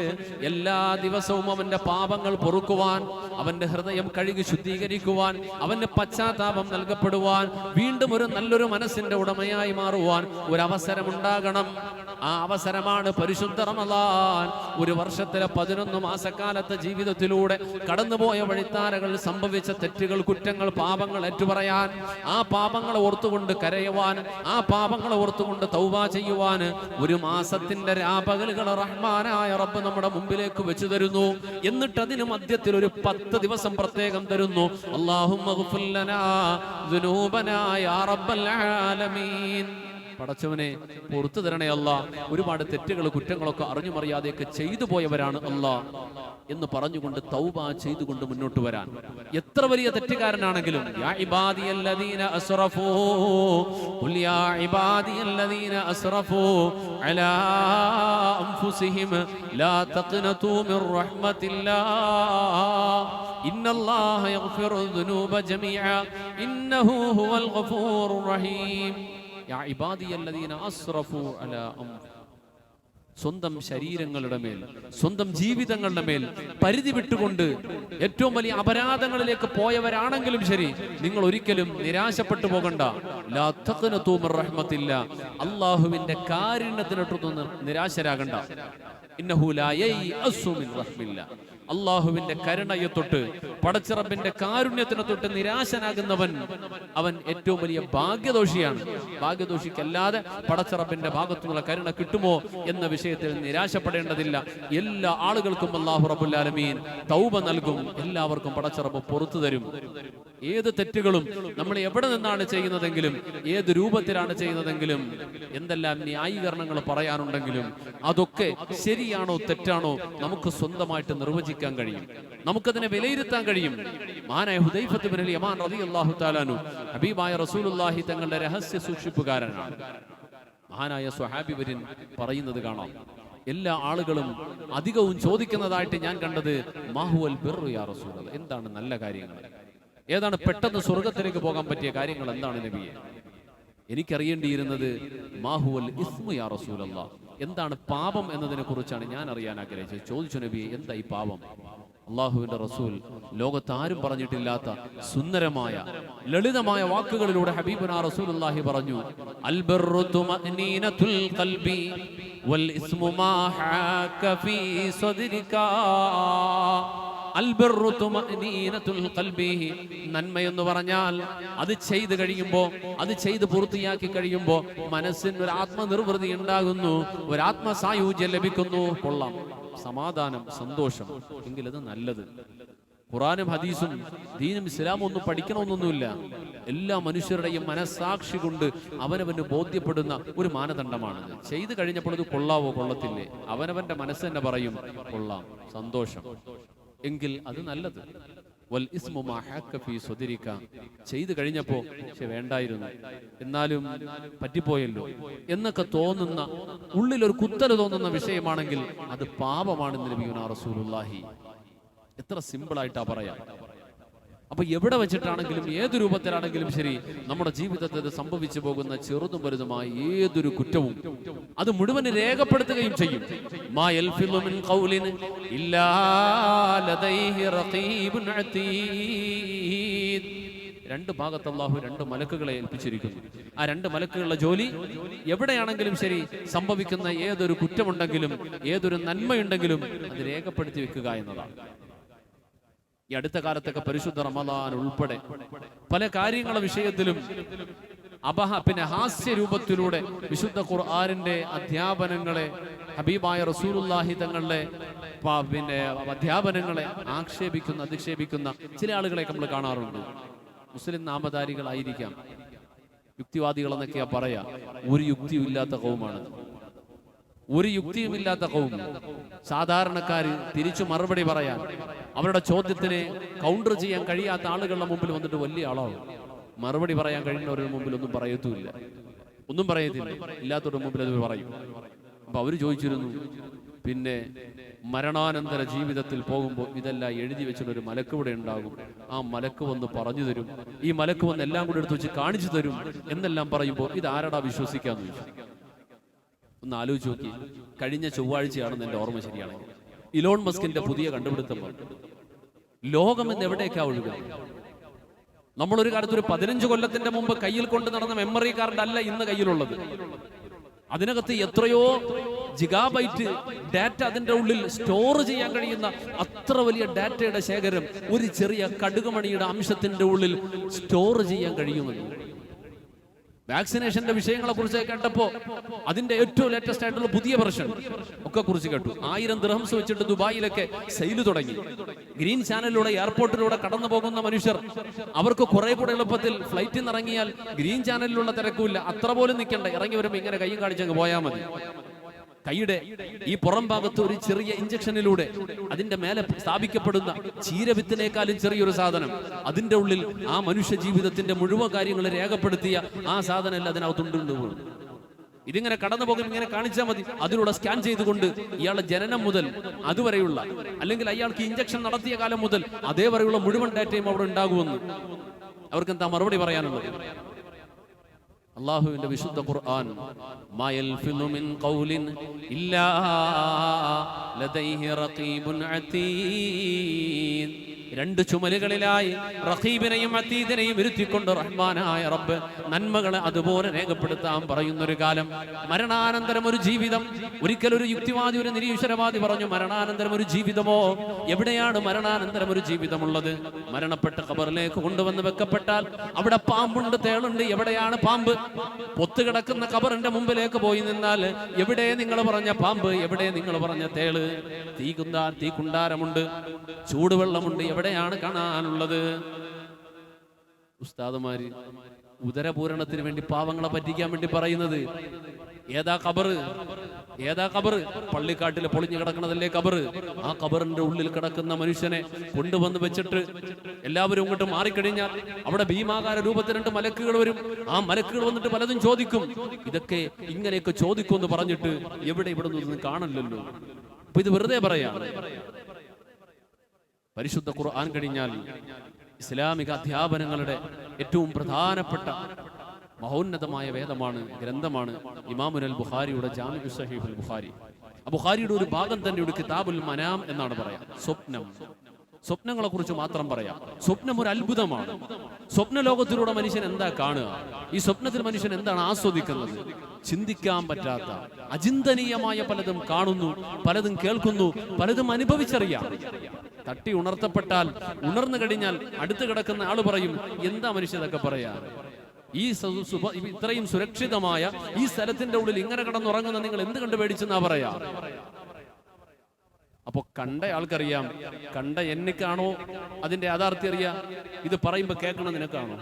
എല്ലാ ദിവസവും അവന്റെ പാപങ്ങൾ പൊറുക്കുവാൻ, അവന്റെ ഹൃദയം കഴുകി ശുദ്ധീകരിക്കുവാൻ, അവന്റെ പശ്ചാത്താപം നൽകപ്പെടുവാൻ, വീണ്ടും ഒരു നല്ലൊരു മനസ്സിന്റെ ഉടമയായി മാറുവാൻ ഒരു അവസരമുണ്ടാകണം. ആ അവസരമാണ് പരിശുദ്ധ റമളാൻ. ഒരു വർഷത്തിലെ 11 മാസക്കാലത്തെ ജീവിതത്തിലൂടെ കടന്നുപോയ വഴിത്താരകൾ, സംഭവിച്ച തെറ്റുകൾ, കുറ്റങ്ങൾ, പാപങ്ങൾ ഏറ്റുപറയാൻ, ആ പാപങ്ങളെ ഓർത്തുകൊണ്ട് കരയുവാൻ, ആ പാപങ്ങളെ ഓർത്തുകൊണ്ട് തൗബ ചെയ്യുവാൻ ഒരു മാസത്തിന്റെ രാപകലുകൾ റഹ്മാനായ റബ്ബ് നമ്മുടെ മുമ്പിലേക്ക് വെച്ചു തരുന്നു. എന്നിട്ട് അതിന് മധ്യത്തിൽ ഒരു 10 ദിവസം പ്രത്യേകം തരുന്നു. അല്ലാഹുമ്മ ഗ്ഫിർ ലനാ ദുനൂബനാ യാ റബ്ബൽ ആലമീൻ. പടച്ചവനെ പുറത്തു തരണേ അല്ലാ, ഒരുപാട് തെറ്റുകൾ, കുറ്റങ്ങളൊക്കെ അറിഞ്ഞുമറിയാതെയൊക്കെ ചെയ്തു പോയവരാണ് അല്ലാ എന്ന് പറഞ്ഞുകൊണ്ട് തൗബ ചെയ്തുകൊണ്ട് മുന്നോട്ട് വരാൻ. എത്ര വലിയ തെറ്റുകാരനാണെങ്കിലും യാ ഇബാദിയല്ലദീന അസ്റഫൂ ഖുൽ യാ ഇബാദിയല്ലദീന അസ്റഫൂ അലാ അൻഫുസിഹിം ലാ തഖ്നതൂ മിർ റഹ്മത്തില്ലാഹ് ഇന്നല്ലാഹ യഗ്ഫിറു ദുനൂബ ജമീഅ ഇന്നഹു ഹുവൽ ഗഫൂറുർ റഹീം. യാ ഇബാദിയല്ലദീന അസ്റഫൂ അലാ അൻഫുസിഹിം, സ്വന്തം ശരീരങ്ങളുടെ മേൽ, സ്വന്തം ജീവിതങ്ങളുടെ മേൽ പരിധി വിട്ടുകൊണ്ട് ഏറ്റവും വലിയ അപരാധങ്ങളിലേക്ക് പോയവരാണെങ്കിലും ശരി, നിങ്ങൾ ഒരിക്കലും നിരാശപ്പെട്ടു പോകണ്ട. ലാ തഖ്നതൂ മിർ റഹ്മത്തില്ലാ, അല്ലാഹുവിന്റെ കാരുണ്യത്തിനൊട്ടൊന്ന് നിരാശരാകണ്ട. ഇന്നഹു ലാ യയഅസു മിൻ റഹ്മില്ലാ, അല്ലാഹുവിന്റെ കരുണയെ തൊട്ട്, പടച്ചിറപ്പിന്റെ കാരുണ്യത്തിനെ തൊട്ട് നിരാശനാകുന്നവൻ അവൻ ഏറ്റവും വലിയ ഭാഗ്യദോഷിയാണ്. ഭാഗ്യദോഷിക്കല്ലാതെ പടച്ചിറപ്പിന്റെ ഭാഗത്തുനിന്നുള്ള കരുണ കിട്ടുമോ എന്ന വിഷയത്തിൽ നിരാശപ്പെടേണ്ടതില്ല. എല്ലാ ആളുകൾക്കും അല്ലാഹു റബ്ബുൽ ആലമീൻ തൗബ നൽകും, എല്ലാവർക്കും പടച്ചിറപ്പ് പുറത്തു തരും. ഏത് തെറ്റുകളും നമ്മൾ എവിടെ നിന്നാണ് ചെയ്യുന്നതെങ്കിലും ഏത് രൂപത്തിലാണ് ചെയ്യുന്നതെങ്കിലും എന്തെല്ലാം ന്യായീകരണങ്ങൾ പറയാനുണ്ടെങ്കിലും അതൊക്കെ ശരിയാണോ തെറ്റാണോ നമുക്ക് സ്വന്തമായിട്ട് നിർവചിക്കാൻ കഴിയും, നമുക്കതിനെ വിലയിരുത്താൻ കഴിയും. മഹാനായ ഹുദൈഫത്ത് ബിൻ യമാൻ റളിയല്ലാഹു തആല അൻഹു ഹബീബായ റസൂലുള്ളാഹി തങ്ങളുടെ രഹസ്യ സൂക്ഷിപ്പുകാരനാണ്. മഹാനായ സ്വഹാബി വര്യൻ പറയുന്നത് കാണാം, എല്ലാ ആളുകളും അധികവും ചോദിക്കുന്നതായിട്ട് ഞാൻ കണ്ടത് മാഹുവൽ ബിർറു യാ റസൂലല്ലാഹ്, എന്താണ് നല്ല കാര്യങ്ങൾ, ഏതാണ് പെട്ടെന്ന് സ്വർഗത്തിലേക്ക് പോകാൻ പറ്റിയ കാര്യങ്ങൾ, എന്താണ് നബിയെ? എനിക്കറിയേണ്ടിയിരുന്നത് മാഹുവൽ ഇസ്മു യാ റസൂലല്ലാഹ്, എന്താണ് പാപം എന്നതിനെ കുറിച്ചാണ് ഞാൻ അറിയാൻ ആഗ്രഹിച്ചത്. ചോദിച്ചു നബിയെ, എന്താ ഈ പാപം? അള്ളാഹുവിന്റെ റസൂൽ ലോകത്ത് ആരും പറഞ്ഞിട്ടില്ലാത്ത സുന്ദരമായ ലളിതമായ വാക്കുകളിലൂടെ ഹബീബുനാ റസൂലുള്ളാഹി പറഞ്ഞു, അൽ ബിർറു തുമഅനീനത്തുൽ ഖൽബി വൽ ഇസ്മു മാ ഹാക ഫീ സദ്രിക. അൽ ബിർറു തുമഅനീനത്തുൽ ഖൽബി, നന്മയെന്ന് പറഞ്ഞാൽ അത് ചെയ്തു കഴിയുമ്പോൾ, അത് ചെയ്ത് പൂർത്തിയാക്കി കഴിയുമ്പോൾ മനസ്സിന് ഒരു ആത്മനിർവൃതി ഉണ്ടാകുന്നു, ഒരു ആത്മസായുജ്യം ലഭിക്കുന്നു. കൊള്ളാം, സമാധാനം, സന്തോഷം, എങ്കിൽ അത് നല്ലത്. ഖുറാനും ഹദീസും ദീനും ഇസ്ലാമും ഒന്നും പഠിക്കണമെന്നൊന്നുമില്ല. എല്ലാ മനുഷ്യരുടെയും മനസ്സാക്ഷി കൊണ്ട് അവനവന് ബോധ്യപ്പെടുന്ന ഒരു മാനദണ്ഡമാണ്. ചെയ്തു കഴിഞ്ഞപ്പോൾ അത് കൊള്ളാവോ കൊള്ളത്തില്ലേ, അവനവന്റെ മനസ്സ് തന്നെ പറയും കൊള്ളാം, സന്തോഷം, എങ്കിൽ അത് നല്ലത്. വൽ ഇസ്മു മാ ഹാക ഫീ സദ്രിക, ചെയ്തു കഴിഞ്ഞപ്പോ വേണ്ടായിരുന്നു, എന്നാലും പറ്റിപ്പോയല്ലോ എന്നൊക്കെ തോന്നുന്ന, ഉള്ളിൽ ഒരു കുത്തല് തോന്നുന്ന വിഷയമാണെങ്കിൽ അത് പാപമാണെന്ന് നബിയുനാ റസൂലുള്ളാഹി എത്ര സിമ്പിൾ ആയിട്ടാ പറയാം. അപ്പൊ എവിടെ വെച്ചിട്ടാണെങ്കിലും ഏത് രൂപത്തിലാണെങ്കിലും ശരി, നമ്മുടെ ജീവിതത്തിൽ സംഭവിച്ചു പോകുന്ന ചെറുതും വലുതുമായ ഏതൊരു കുറ്റവും അത് മുഴുവൻ രേഖപ്പെടുത്തുകയും ചെയ്യും. മാ യൽഫിളു മിൻ ഖൗലിൻ ഇല്ലാ ലദൈഹി റഖീബുൻ അതീദ്. രണ്ട് ഭാഗത്ത് അല്ലാഹു രണ്ട് മലക്കുകളെ ഏൽപ്പിച്ചിരിക്കുന്നു. ആ രണ്ട് മലക്കുകളുടെ ജോലി എവിടെയാണെങ്കിലും ശരി, സംഭവിക്കുന്ന ഏതൊരു കുറ്റമുണ്ടെങ്കിലും ഏതൊരു നന്മയുണ്ടെങ്കിലും അത് രേഖപ്പെടുത്തി വെക്കുക എന്നതാണ്. ഈ അടുത്ത കാലത്തൊക്കെ പരിശുദ്ധ റമദാൻ ഉൾപ്പെടെ പല കാര്യങ്ങളുടെ വിഷയത്തിലും ഹാസ്യ രൂപത്തിലൂടെ വിശുദ്ധ ഖുർആനിന്റെ അധ്യാപനങ്ങളെ, ഹബീബായ റസൂലുള്ളാഹി തങ്ങളുടെ അധ്യാപനങ്ങളെ അധിക്ഷേപിക്കുന്ന ചില ആളുകളെ നമ്മൾ കാണാറുണ്ട്. മുസ്ലിം നാമധാരികളായിരിക്കാം, യുക്തിവാദികൾ എന്നൊക്കെയാ പറയാ. ഒരു യുക്തിയും ഇല്ലാത്ത കൗമാണ്, ഒരു യുക്തിയുമില്ലാത്ത കൗം. സാധാരണക്കാര് തിരിച്ചു മറുപടി പറയാൻ, അവരുടെ ചോദ്യത്തിന് കൗണ്ടർ ചെയ്യാൻ കഴിയാത്ത ആളുകളുടെ മുമ്പിൽ വന്നിട്ട് വലിയ ആളാവും. മറുപടി പറയാൻ കഴിയുന്നവരുടെ മുമ്പിൽ ഒന്നും പറയത്തുമില്ല, ഒന്നും പറയത്തില്ല, ഇല്ലാത്തവരുടെ മുമ്പിൽ അത് പറയും. അപ്പൊ അവര് ചോദിച്ചിരുന്നു, പിന്നെ മരണാനന്തര ജീവിതത്തിൽ പോകുമ്പോൾ ഇതെല്ലാം എഴുതി വെച്ചിട്ടൊരു മലക്ക് ഇവിടെ ഉണ്ടാകും, ആ മലക്ക് വന്ന് പറഞ്ഞു തരും, ഈ മലക്ക് വന്ന് എല്ലാം കൂടെ എടുത്ത് വെച്ച് കാണിച്ചു തരും എന്നെല്ലാം പറയുമ്പോൾ ഇത് ആരടാ വിശ്വസിക്കാന്ന് ചോദിച്ചു. ഒന്ന് ആലോചിച്ച് നോക്കി. കഴിഞ്ഞ ചൊവ്വാഴ്ചയാണെന്ന് എന്റെ ഓർമ്മ ശരിയാണെങ്കിൽ ഇലോൺ മസ്കിന്റെ പുതിയ കണ്ടുപിടുത്തം ലോകം എന്ന് എവിടേക്കാ ഒഴുകുന്നത്? നമ്മളൊരു കാലത്ത് ഒരു 15 കൊല്ലത്തിന്റെ മുമ്പ് കയ്യിൽ കൊണ്ട് നടന്ന മെമ്മറി കാർഡ് അല്ല ഇന്ന് കയ്യിലുള്ളത്. അതിനകത്ത് എത്രയോ ജിഗാബൈറ്റ് ഡാറ്റ അതിന്റെ ഉള്ളിൽ സ്റ്റോർ ചെയ്യാൻ കഴിയുന്ന അത്ര വലിയ ഡാറ്റയുടെ ശേഖരം ഒരു ചെറിയ കടുകുമണിയുടെ അംശത്തിന്റെ ഉള്ളിൽ സ്റ്റോർ ചെയ്യാൻ കഴിയുമെന്ന്. വാക്സിനേഷന്റെ വിഷയങ്ങളെ കുറിച്ച് കേട്ടപ്പോ അതിന്റെ ഏറ്റവും ലേറ്റസ്റ്റ് ആയിട്ടുള്ള പുതിയ വെർഷൻ ഒക്കെ കുറിച്ച് കേട്ടു. 1000 ദിർഹംസ് വെച്ചിട്ട് ദുബായിലൊക്കെ സെയിൽ തുടങ്ങി. ഗ്രീൻ ചാനലിലൂടെ എയർപോർട്ടിലൂടെ കടന്നു പോകുന്ന മനുഷ്യർ, അവർക്ക് കുറെ കൂടെ എളുപ്പത്തിൽ ഫ്ലൈറ്റിൽ നിന്ന് ഇറങ്ങിയാൽ ഗ്രീൻ ചാനലിലുള്ള തിരക്കില്ല, അത്ര പോലും നിൽക്കണ്ട, ഇറങ്ങി വരുമ്പോൾ ഇങ്ങനെ കൈയും കാണിച്ചങ്ങ് പോയാൽ മതി. കൈയുടെ ഈ പുറം ഭാഗത്ത് ഒരു ചെറിയ ഇഞ്ചക്ഷനിലൂടെ അതിന്റെ മേലെ സ്ഥാപിക്കപ്പെടുന്ന ചീരവിത്തിനേക്കാളും ചെറിയൊരു സാധനം, അതിന്റെ ഉള്ളിൽ ആ മനുഷ്യ ജീവിതത്തിന്റെ മുഴുവൻ കാര്യങ്ങൾ രേഖപ്പെടുത്തിയ ആ സാധനം എല്ലാം അതിനകത്തുണ്ട്. ഇതിങ്ങനെ കടന്നു പോകും, ഇങ്ങനെ കാണിച്ചാൽ മതി. അതിലൂടെ സ്കാൻ ചെയ്തുകൊണ്ട് ഇയാളുടെ ജനനം മുതൽ അതുവരെയുള്ള, അല്ലെങ്കിൽ അയാൾക്ക് ഇഞ്ചക്ഷൻ നടത്തിയ കാലം മുതൽ അതേവരെയുള്ള മുഴുവൻ ഡാറ്റയും അവിടെ ഉണ്ടാകുമെന്ന് അവർക്ക് എന്താ മറുപടി പറയാനുള്ളത്? അല്ലാഹുവിന്റെ വിശുദ്ധ ഖുർആൻ, മാ യൽഫിളു മിൻ ഖൗലിൻ ഇല്ലാ ലദൈഹി റഖീബുൻ അതീദ്. രണ്ട് ചുമലുകളിലായി റഖീബിനെയും അതീദിനെയും ഇരുത്തിക്കൊണ്ട് റഹ്മാനായ റബ്ബ് നന്മകളെ അതുപോലെ രേഖപ്പെടുത്താൻ പറയുന്നൊരു കാലം. മരണാനന്തരം ഒരു ജീവിതം. ഒരിക്കലൊരു യുക്തിവാദി, ഒരു നിരീശ്വരവാദി പറഞ്ഞു, മരണാനന്തരം ഒരു ജീവിതമോ? എവിടെയാണ് മരണാനന്തരം ഒരു ജീവിതമുള്ളത്? മരണപ്പെട്ട ഖബറിലേക്ക് കൊണ്ടുവന്ന് വെക്കപ്പെട്ടാൽ അവിടെ പാമ്പുണ്ട്, തേളുണ്ട്. എവിടെയാണ് പാമ്പ്? പൊത്തുകിടക്കുന്ന ഖബറിന്റെ മുമ്പിലേക്ക് പോയി നിന്നാൽ എവിടെ നിങ്ങൾ പറഞ്ഞ പാമ്പ്, എവിടെ നിങ്ങൾ പറഞ്ഞ തേള്? തീക്കുണ്ടാരമുണ്ട്, ചൂടുവെള്ളമുണ്ട്. എവിടെയാണ് കാണാനുള്ളത്? ഉസ്താദുമാര് ഉദരപൂരണത്തിന് വേണ്ടി പാവങ്ങളെ പറ്റിക്കാൻ വേണ്ടി പറയുന്നത്. ഏതാ ഖബറ്? പള്ളിക്കാട്ടിൽ പൊളിഞ്ഞു കിടക്കുന്നതല്ലേ ഖബറ്? ആ ഖബറിന്റെ ഉള്ളിൽ കിടക്കുന്ന മനുഷ്യനെ കൊണ്ടുവന്ന് വെച്ചിട്ട് എല്ലാവരും ഇങ്ങോട്ട് മാറിക്കഴിഞ്ഞാൽ അവിടെ ഭീമാകാര രൂപത്തിൽ 2 മലക്കുകൾ വരും. ആ മലക്കുകൾ വന്നിട്ട് പലതും ചോദിക്കും. ഇതൊക്കെ ഇങ്ങനെയൊക്കെ ചോദിക്കും എന്ന് പറഞ്ഞിട്ട് ഇവിടെ ഒന്നും കാണില്ലല്ലോ. അപ്പൊ ഇത് വെറുതെ പറയാം. പരിശുദ്ധ ഖുർആൻ കഴിഞ്ഞാൽ ഇസ്ലാമിക അധ്യാപനങ്ങളുടെ ഏറ്റവും പ്രധാനപ്പെട്ട മഹോന്നതമായ വേദമാണ്, ഗ്രന്ഥമാണ് ഇമാമുൽ ബുഖാരിയുടെ ജാമിഉ സഹീഹുൽ ബുഖാരി. ബുഖാരിയുടെ ഒരു ഭാഗം തന്നെ ഒരു കിതാബുൽ മനാം എന്നാണ് പറയാം. സ്വപ്നങ്ങളെ കുറിച്ച് മാത്രം പറയാം. സ്വപ്നം ഒരു അത്ഭുതമാണ്. സ്വപ്ന ലോകത്തിലൂടെ മനുഷ്യൻ എന്താ കാണുക? ഈ സ്വപ്നത്തിൽ മനുഷ്യൻ എന്താണ് ആസ്വദിക്കുന്നത്? ചിന്തിക്കാൻ പറ്റാത്ത അചിന്തനീയമായ പലതും കാണുന്നു, പലതും കേൾക്കുന്നു, പലതും അനുഭവിച്ചറിയാം. തട്ടി ഉണർത്തപ്പെട്ടാൽ, ഉണർന്നു കഴിഞ്ഞാൽ അടുത്ത് കിടക്കുന്ന ആള് പറയും, എന്താ മനുഷ്യതൊക്കെ പറയാ? ഈ ഇത്രയും സുരക്ഷിതമായ ഈ സ്ഥലത്തിന്റെ ഉള്ളിൽ ഇങ്ങനെ കിടന്നുറങ്ങുന്ന നിങ്ങൾ എന്ത് കണ്ടു പേടിച്ചെന്നാ പറയാ? അപ്പൊ കണ്ട ആൾക്കറിയാം, കണ്ട എനിക്കാണോ അതിന്റെ യാഥാർത്ഥ്യം അറിയാം? ഇത് പറയുമ്പോ കേൾക്കണം നിനക്കാണോ?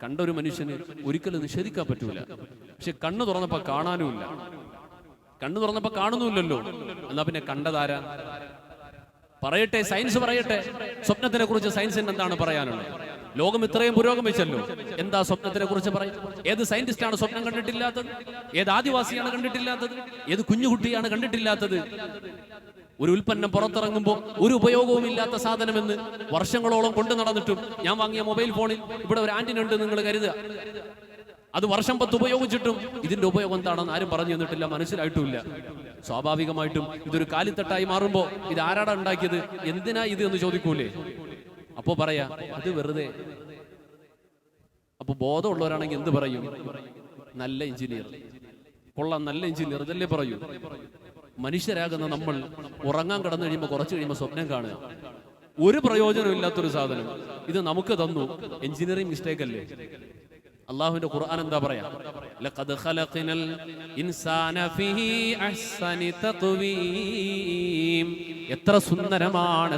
കണ്ട ഒരു മനുഷ്യന് ഒരിക്കലും നിഷേധിക്കാൻ പറ്റൂല. പക്ഷെ കണ്ണു തുറന്നപ്പോ കാണാനുമില്ല. കണ്ണു തുറന്നപ്പോ കാണുന്നുമില്ലല്ലോ. എന്നാ പിന്നെ കണ്ടതാരാ? പറയട്ടെ, സയൻസ് പറയട്ടെ. സ്വപ്നത്തിനെ കുറിച്ച് സയൻസിന് എന്താണ് പറയാനുള്ളത്? ലോകം ഇത്രയും പുരോഗമിച്ചല്ലോ. എന്താ സ്വപ്നത്തിനെ കുറിച്ച് പറയും? ഏത് സയന്റിസ്റ്റാണ് സ്വപ്നം കണ്ടിട്ടില്ലാത്തത്? ഏത് ആദിവാസിയാണ് കണ്ടിട്ടില്ലാത്തത്? ഏത് കുഞ്ഞുകുട്ടിയാണ് കണ്ടിട്ടില്ലാത്തത്? ഒരു ഉൽപ്പന്നം പുറത്തിറങ്ങുമ്പോൾ ഒരു ഉപയോഗവും ഇല്ലാത്ത സാധനമെന്ന് വർഷങ്ങളോളം കൊണ്ടു നടന്നിട്ടും, ഞാൻ വാങ്ങിയ മൊബൈൽ ഫോണിൽ ഇവിടെ ഒരു ആന്റിന ഉണ്ട് നിങ്ങൾ കരുതുക, അത് വർഷം 10 ഉപയോഗിച്ചിട്ടും ഇതിന്റെ ഉപയോഗം എന്താണെന്ന് ആരും പറഞ്ഞു തന്നിട്ടില്ല, മനസ്സിലായിട്ടുമില്ല. സ്വാഭാവികമായിട്ടും ഇതൊരു കാലിത്തട്ടായി മാറുമ്പോ ഇത് ആരാടാ ഉണ്ടാക്കിയത്, എന്തിനാ ഇത് എന്ന് ചോദിക്കൂലേ? അപ്പോ പറയാ അത് വെറുതെ. അപ്പൊ ബോധമുള്ളവരാണെങ്കിൽ എന്ത് പറയും? നല്ല എഞ്ചിനീയർ, കൊള്ളാം, നല്ല എഞ്ചിനീയർ, ഇതല്ലേ പറയൂ. മനുഷ്യരാകുന്ന നമ്മൾ ഉറങ്ങാൻ കിടന്നു കഴിയുമ്പോൾ കുറച്ച് കഴിയുമ്പോൾ സ്വപ്നം കാണുക. ഒരു പ്രയോജനം ഇല്ലാത്തൊരു സാധനം ഇത് നമുക്ക് തന്നു. എഞ്ചിനീയറിംഗ് മിസ്റ്റേക്ക് അല്ലേ? അള്ളാഹുവിന്റെ ഖുർആൻ എന്താ പറയാ? ലഖദ് ഖലഖനൽ ഇൻസാന ഫീ അഹ്സനി തഖ്വീം. എത്ര സുന്ദരമാണ്,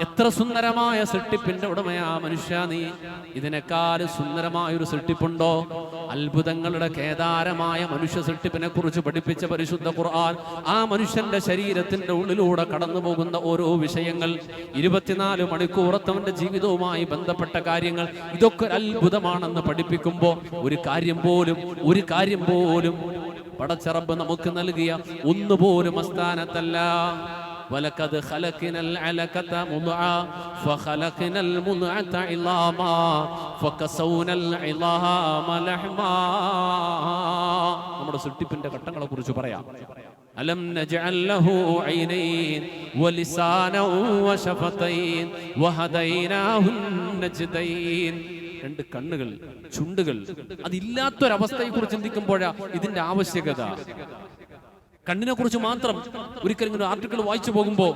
എത്ര സുന്ദരമായ സൃഷ്ടിപ്പിന്റെ ഉടമയാ മനുഷ്യ നീ. ഇതിനേക്കാൾ സുന്ദരമായ ഒരു സൃഷ്ടിപ്പുണ്ടോ? അത്ഭുതങ്ങളുടെ കേദാരമായ മനുഷ്യ സൃഷ്ടിപ്പിനെ കുറിച്ച് പഠിപ്പിച്ച പരിശുദ്ധ ഖുർആൻ ആ മനുഷ്യന്റെ ശരീരത്തിന്റെ ഉള്ളിലൂടെ കടന്നു പോകുന്ന ഓരോ വിഷയങ്ങൾ, 24 മണിക്കൂറത്തവന്റെ ജീവിതവുമായി ബന്ധപ്പെട്ട കാര്യങ്ങൾ, ഇതൊക്കെ ഒരു അത്ഭുതമാണെന്ന് പഠിപ്പിക്കുമ്പോ ഒരു കാര്യം പോലും പടച്ചറബ് നമുക്ക് നൽകിയ ഒന്നുപോലും അസ്ഥാനത്തല്ല. വലഖദ് ഖലഖനൽ അലഖത മുദ്ആ ഫഖലഖനൽ മുദ്അത ഇളാമാ ഫകസൗനൽ ഇളാമ ലഹ്മാ. നമ്മുടെ സൃഷ്ടിപ്പിന്റെ ഘട്ടങ്ങളെ കുറിച്ച് പറയാം. അലം നജ്അൽ ലഹു ഐനൈൻ വലിസാനൻ വശഫതൈൻ വഹദൈനാഹു നജ്ദൈൻ. 2 കണ്ണുകൾ, ചുണ്ടുകൾ, അതില്ലാത്തൊരവസ്ഥയെ കുറിച്ച് ചിന്തിക്കുമ്പോഴാ ഇതിന്റെ ആവശ്യകത. കണ്ണിനെ കുറിച്ച് മാത്രം ഒരിക്കലും ഇങ്ങനെ ആർട്ടിക്കിൾ വായിച്ചു പോകുമ്പോ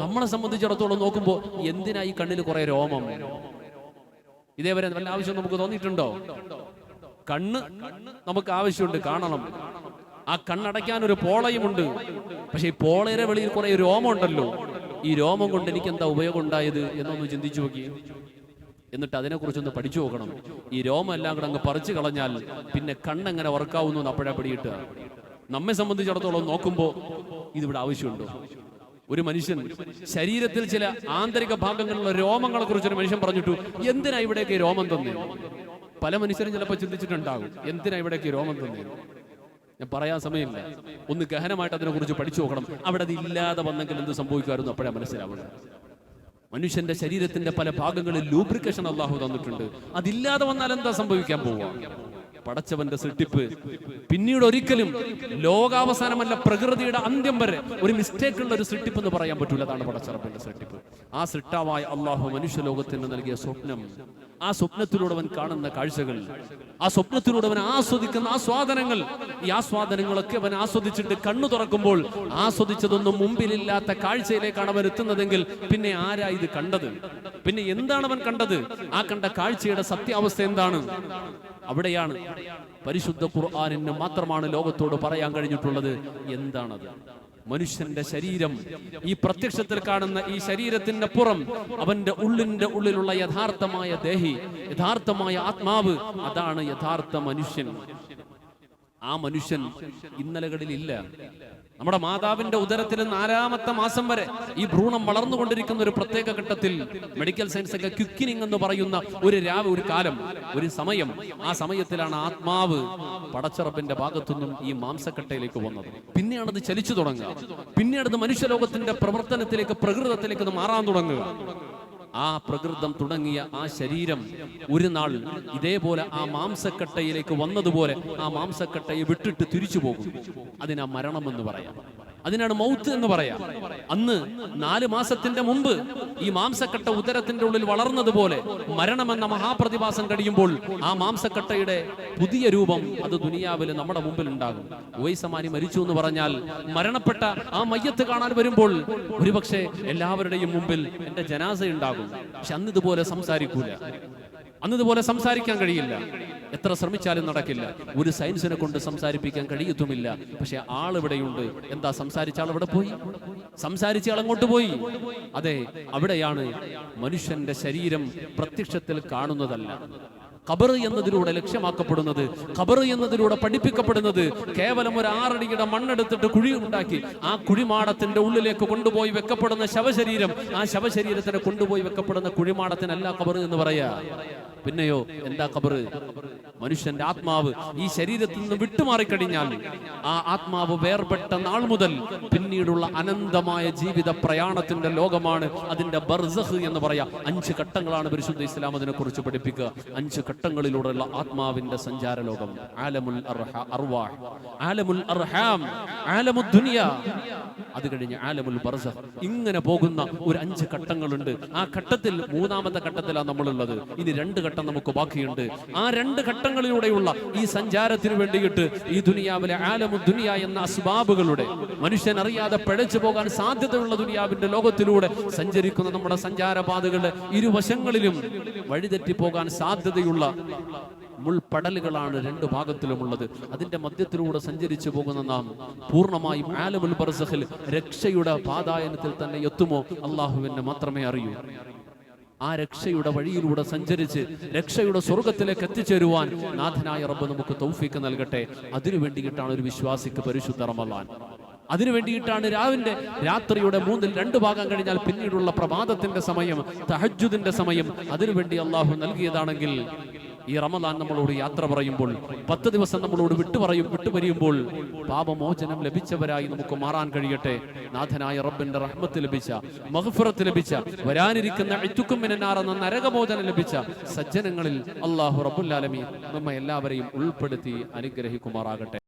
നമ്മളെ സംബന്ധിച്ചിടത്തോളം നോക്കുമ്പോ എന്തിനാ ഈ കണ്ണിൽ കുറെ രോമം? ഇതേവരെ വല്ല ആവശ്യം നമുക്ക് തോന്നിയിട്ടുണ്ടോ? കണ്ണ് നമുക്ക് ആവശ്യമുണ്ട്, കാണണം. ആ കണ്ണടയ്ക്കാൻ ഒരു പോളയുമുണ്ട്. പക്ഷെ ഈ പോളയുടെ വെളിയിൽ കുറെ രോമം ഉണ്ടല്ലോ. ഈ രോമം കൊണ്ട് എനിക്ക് എന്താ ഉപയോഗം ഉണ്ടായത് എന്നൊന്ന് ചിന്തിച്ചു നോക്കി. എന്നിട്ട് അതിനെക്കുറിച്ചൊന്ന് പഠിച്ചു നോക്കണം. ഈ രോമം എല്ലാം കൂടെ അങ്ങ് പറിച്ചു കളഞ്ഞാൽ പിന്നെ കണ്ണെങ്ങനെ വർക്കാവുന്നു എന്ന് അപ്പോഴാ പിടിയിട്ട്. നമ്മെ സംബന്ധിച്ചിടത്തോളം നോക്കുമ്പോൾ ഇതിവിടെ ആവശ്യമുണ്ടോ? ഒരു മനുഷ്യൻ ശരീരത്തിൽ ചില ആന്തരിക ഭാഗങ്ങളിലുള്ള രോമങ്ങളെ കുറിച്ചൊരു മനുഷ്യൻ പറഞ്ഞിട്ടു, എന്തിനാ ഇവിടേക്ക് രോമം തന്നെ? പല മനുഷ്യരും ചിലപ്പോൾ ചിന്തിച്ചിട്ടുണ്ടാകും, എന്തിനാ ഇവിടേക്ക് രോമം തന്നെ? ഞാൻ പറയാൻ സമയമില്ല. ഒന്ന് ഗഹനമായിട്ട് അതിനെ കുറിച്ച് പഠിച്ചു നോക്കണം. അവിടെ അത് ഇല്ലാതെ വന്നെങ്കിൽ എന്ത് സംഭവിക്കുമായിരുന്നു അപ്പോഴാ മനസ്സിലാവണം. മനുഷ്യന്റെ ശരീരത്തിന്റെ പല ഭാഗങ്ങളിൽ ലൂബ്രിക്കേഷൻ അള്ളാഹു തന്നിട്ടുണ്ട്. അതില്ലാതെ വന്നാൽ എന്താ സംഭവിക്കാൻ പോവുക? പടച്ചവന്റെ സൃഷ്ടിപ്പ് പിന്നീട് ഒരിക്കലും ലോകാവസാനമല്ല, പ്രകൃതിയുടെ അന്ത്യം വരെ ഒരു മിസ്റ്റേക്ക് ഉള്ള ഒരു സൃഷ്ടിപ്പ് എന്ന് പറയാൻ പറ്റൂല. അതാണ് പടച്ചറപ്പിന്റെ സൃഷ്ടിപ്പ്. ആ സൃഷ്ടാവായ അള്ളാഹു മനുഷ്യലോകത്തിന് നൽകിയ സ്വപ്നം, ആ സ്വപ്നത്തിലൂടെ അവൻ കാണുന്ന കാഴ്ചകൾ, ആ സ്വപ്നത്തിലൂടെ അവൻ ആസ്വദിക്കുന്ന ആസ്വാദനങ്ങൾ, ഈ ആസ്വാദനങ്ങളൊക്കെ അവൻ ആസ്വദിച്ചിട്ട് കണ്ണു തുറക്കുമ്പോൾ ആസ്വദിച്ചതൊന്നും മുമ്പിലില്ലാത്ത കാഴ്ചയിലേക്കാണ് അവൻ എത്തുന്നതെങ്കിൽ പിന്നെ ആരാ ഇത് കണ്ടത്? പിന്നെ എന്താണ് അവൻ കണ്ടത്? ആ കണ്ട കാഴ്ചയുടെ സത്യാവസ്ഥ എന്താണ്? അവിടെയാണ് പരിശുദ്ധ ഖുർആനിന് മാത്രമാണ് ലോകത്തോട് പറയാൻ കഴിഞ്ഞിട്ടുള്ളത് എന്താണത്. മനുഷ്യന്റെ ശരീരം, ഈ പ്രത്യക്ഷത്തിൽ കാണുന്ന ഈ ശരീരത്തിന്റെ പുറം, അവന്റെ ഉള്ളിന്റെ ഉള്ളിലുള്ള യഥാർത്ഥമായ ദേഹി, യഥാർത്ഥമായ ആത്മാവ്, അതാണ് യഥാർത്ഥ മനുഷ്യൻ. ആ മനുഷ്യൻ ഇന്നലകളിൽ ഇല്ല. നമ്മുടെ മാതാവിന്റെ ഉദരത്തിൽ 4-ാമത്തെ മാസം വരെ ഈ ഭ്രൂണം വളർന്നുകൊണ്ടിരിക്കുന്ന ഒരു പ്രത്യേക ഘട്ടത്തിൽ മെഡിക്കൽ സയൻസ് ഒക്കെ ക്വിക്കിനിങ് എന്ന് പറയുന്ന ഒരു കാലം, ഒരു സമയം, ആ സമയത്തിലാണ് ആത്മാവ് പടച്ചറപ്പിന്റെ ഭാഗത്തുനിന്നും ഈ മാംസക്കട്ടയിലേക്ക് വന്നത്. പിന്നെയാണത് ചലിച്ചു തുടങ്ങുക. പിന്നെയാണത് മനുഷ്യലോകത്തിന്റെ പ്രവർത്തനത്തിലേക്ക്, പ്രകൃതത്തിലേക്ക് അത് മാറാൻ തുടങ്ങുക. ആ പ്രകൃതം തുടങ്ങിയ ആ ശരീരം ഒരു നാൾ ഇതേപോലെ ആ മാംസക്കട്ടയിലേക്ക് വന്നതുപോലെ ആ മാംസക്കട്ടയെ വിട്ടിട്ട് തിരിച്ചു പോകും. അതിനാ മരണം എന്ന് പറയാം, അതിനാണ് മൗത്ത് എന്ന് പറയാം. അന്ന് 4 മാസത്തിന്റെ മുമ്പ് ഈ മാംസക്കട്ട ഉദരത്തിന്റെ ഉള്ളിൽ വളർന്നതുപോലെ മരണമെന്ന മഹാപ്രതിഭാസം കഴിയുമ്പോൾ ആ മാംസക്കട്ടയുടെ പുതിയ രൂപം അത് ദുനിയാവിൽ നമ്മുടെ മുമ്പിൽ ഉണ്ടാകും. ഉവൈസമാനി മരിച്ചു എന്ന് പറഞ്ഞാൽ മരണപ്പെട്ട ആ മയ്യത്ത് കാണാൻ വരുമ്പോൾ ഒരുപക്ഷെ എല്ലാവരുടെയും മുമ്പിൽ എന്റെ ജനാസ ഉണ്ടാകും. പക്ഷെ അന്ന് ഇതുപോലെ സംസാരിക്കൂല, അന്ന് ഇതുപോലെ സംസാരിക്കാൻ കഴിയില്ല. എത്ര ശ്രമിച്ചാലും നടക്കില്ല. ഒരു സയൻസിനെ കൊണ്ട് സംസാരിപ്പിക്കാൻ കഴിയത്തുമില്ല. പക്ഷെ ആളിവിടെയുണ്ട്. എന്താ സംസാരിച്ച ആൾ ഇവിടെ പോയി, സംസാരിച്ച ആൾ അങ്ങോട്ട് പോയി. അതെ, അവിടെയാണ് മനുഷ്യന്റെ ശരീരം പ്രത്യക്ഷത്തിൽ കാണുന്നതല്ല. ഖബർ എന്നതിലൂടെ ലക്ഷ്യമാക്കപ്പെടുന്നത്, ഖബർ എന്നതിലൂടെ പഠിപ്പിക്കപ്പെടുന്നത് കേവലം ഒരു 6 അടിയുടെ മണ്ണെടുത്തിട്ട് കുഴി ഉണ്ടാക്കി ആ കുഴിമാടത്തിന്റെ ഉള്ളിലേക്ക് കൊണ്ടുപോയി വെക്കപ്പെടുന്ന ശവശരീരം, ആ ശവശരീരത്തിനെ കൊണ്ടുപോയി വെക്കപ്പെടുന്ന കുഴിമാടത്തിനല്ല ഖബർ എന്ന് പറയാ. പിന്നെയോ എന്താ ഖബർ? മനുഷ്യന്റെ ആത്മാവ് ഈ ശരീരത്തിൽ നിന്ന് വിട്ടുമാറിക്കഴിഞ്ഞാൽ ആ ആത്മാവ് വേർപെട്ട നാൾ മുതൽ പിന്നീടുള്ള അനന്തമായ ജീവിത പ്രയാണത്തിന്റെ ലോകമാണ് അതിന്റെ ബർസഖ് എന്ന് പറയാം. 5 ഘട്ടങ്ങളാണ് പരിശുദ്ധ ഇസ്ലാം അതിനെ കുറിച്ച് പഠിപ്പിക്കുക. 5 ഘട്ടങ്ങളിലൂടെയുള്ള ആത്മാവിന്റെ സഞ്ചാര ലോകം. ആലമുൽ അർവാഹ്, ആലമുൽ അർഹാം, ആലമുദ് ദുനിയ, അത് കഴിഞ്ഞ് ആലമുൽ ബർസഖ്. ഇങ്ങനെ പോകുന്ന ഒരു 5 ഘട്ടങ്ങളുണ്ട്. ആ ഘട്ടത്തിൽ 3-ാമത്തെ ഘട്ടത്തിലാണ് നമ്മളുള്ളത്. ഇനി 2 ഘട്ടം നമുക്ക് ബാക്കിയുണ്ട്. ആ 2 ഘട്ടങ്ങളിലൂടെയുള്ള ഈ സഞ്ചാരത്തിന് വേണ്ടിയിട്ട് ഈ ദുനിയാവിലെ ആലമുദ് ദുനിയ എന്ന അസ്ബാബുകളുടെ, മനുഷ്യൻ അറിയാതെ പിഴച്ചു പോകാൻ സാധ്യതയുള്ള ദുനിയാവിന്റെ ലോകത്തിലൂടെ സഞ്ചരിക്കുന്ന നമ്മുടെ സഞ്ചാരപാതകളുടെ ഇരുവശങ്ങളിലും വഴിതെറ്റി പോകാൻ സാധ്യതയുള്ള മുൾപടലുകളാണ് 2 ഭാഗത്തിലുമുള്ളത്. അതിന്റെ മധ്യത്തിലൂടെ സഞ്ചരിച്ചു പോകുന്ന നാം പൂർണ്ണമായും ആലമുൽ ബർസഖിൽ രക്ഷയുടെ പാതായനത്തിൽ തന്നെ എത്തുമോ അള്ളാഹുവിന് മാത്രമേ അറിയൂ. ആ രക്ഷയുടെ വഴിയിലൂടെ സഞ്ചരിച്ച് രക്ഷയുടെ സ്വർഗത്തിലേക്ക് എത്തിച്ചേരുവാൻ നാഥനായ റബ്ബ് നമുക്ക് തൗഫീക്ക് നൽകട്ടെ. അതിനു വേണ്ടിയിട്ടാണ് ഒരു വിശ്വാസിക്ക് പരിശുദ്ധ റമളാൻ. അതിനു വേണ്ടിയിട്ടാണ് രാത്രിയുടെ 2 ഭാഗം കഴിഞ്ഞാൽ പിന്നീടുള്ള പ്രഭാതത്തിന്റെ സമയം, തഹജ്ജുദിന്റെ സമയം. അതിനുവേണ്ടി അള്ളാഹു നൽകിയതാണെങ്കിൽ ഈ റമളാൻ നമ്മളോട് യാത്ര പറയുമ്പോൾ, 10 ദിവസം നമ്മളോട് വിട്ടുപരിയുമ്പോൾ പാപമോചനം ലഭിച്ചവരായി നമുക്ക് മാറാൻ കഴിയട്ടെ. നാഥനായ റബ്ബിന്റെ റഹ്മത്ത് ലഭിച്ച, മഗ്ഫിറത്ത് ലഭിച്ച, വരാനിരിക്കുന്ന ഇത്കും മിനന്നാർ എന്ന നരകമോചനം ലഭിച്ച സജ്ജനങ്ങളിൽ അല്ലാഹു റബ്ബുൽ ആലമീൻ നമ്മെ എല്ലാവരെയും ഉൾപ്പെടുത്തി അനുഗ്രഹിക്കുമാറാകട്ടെ.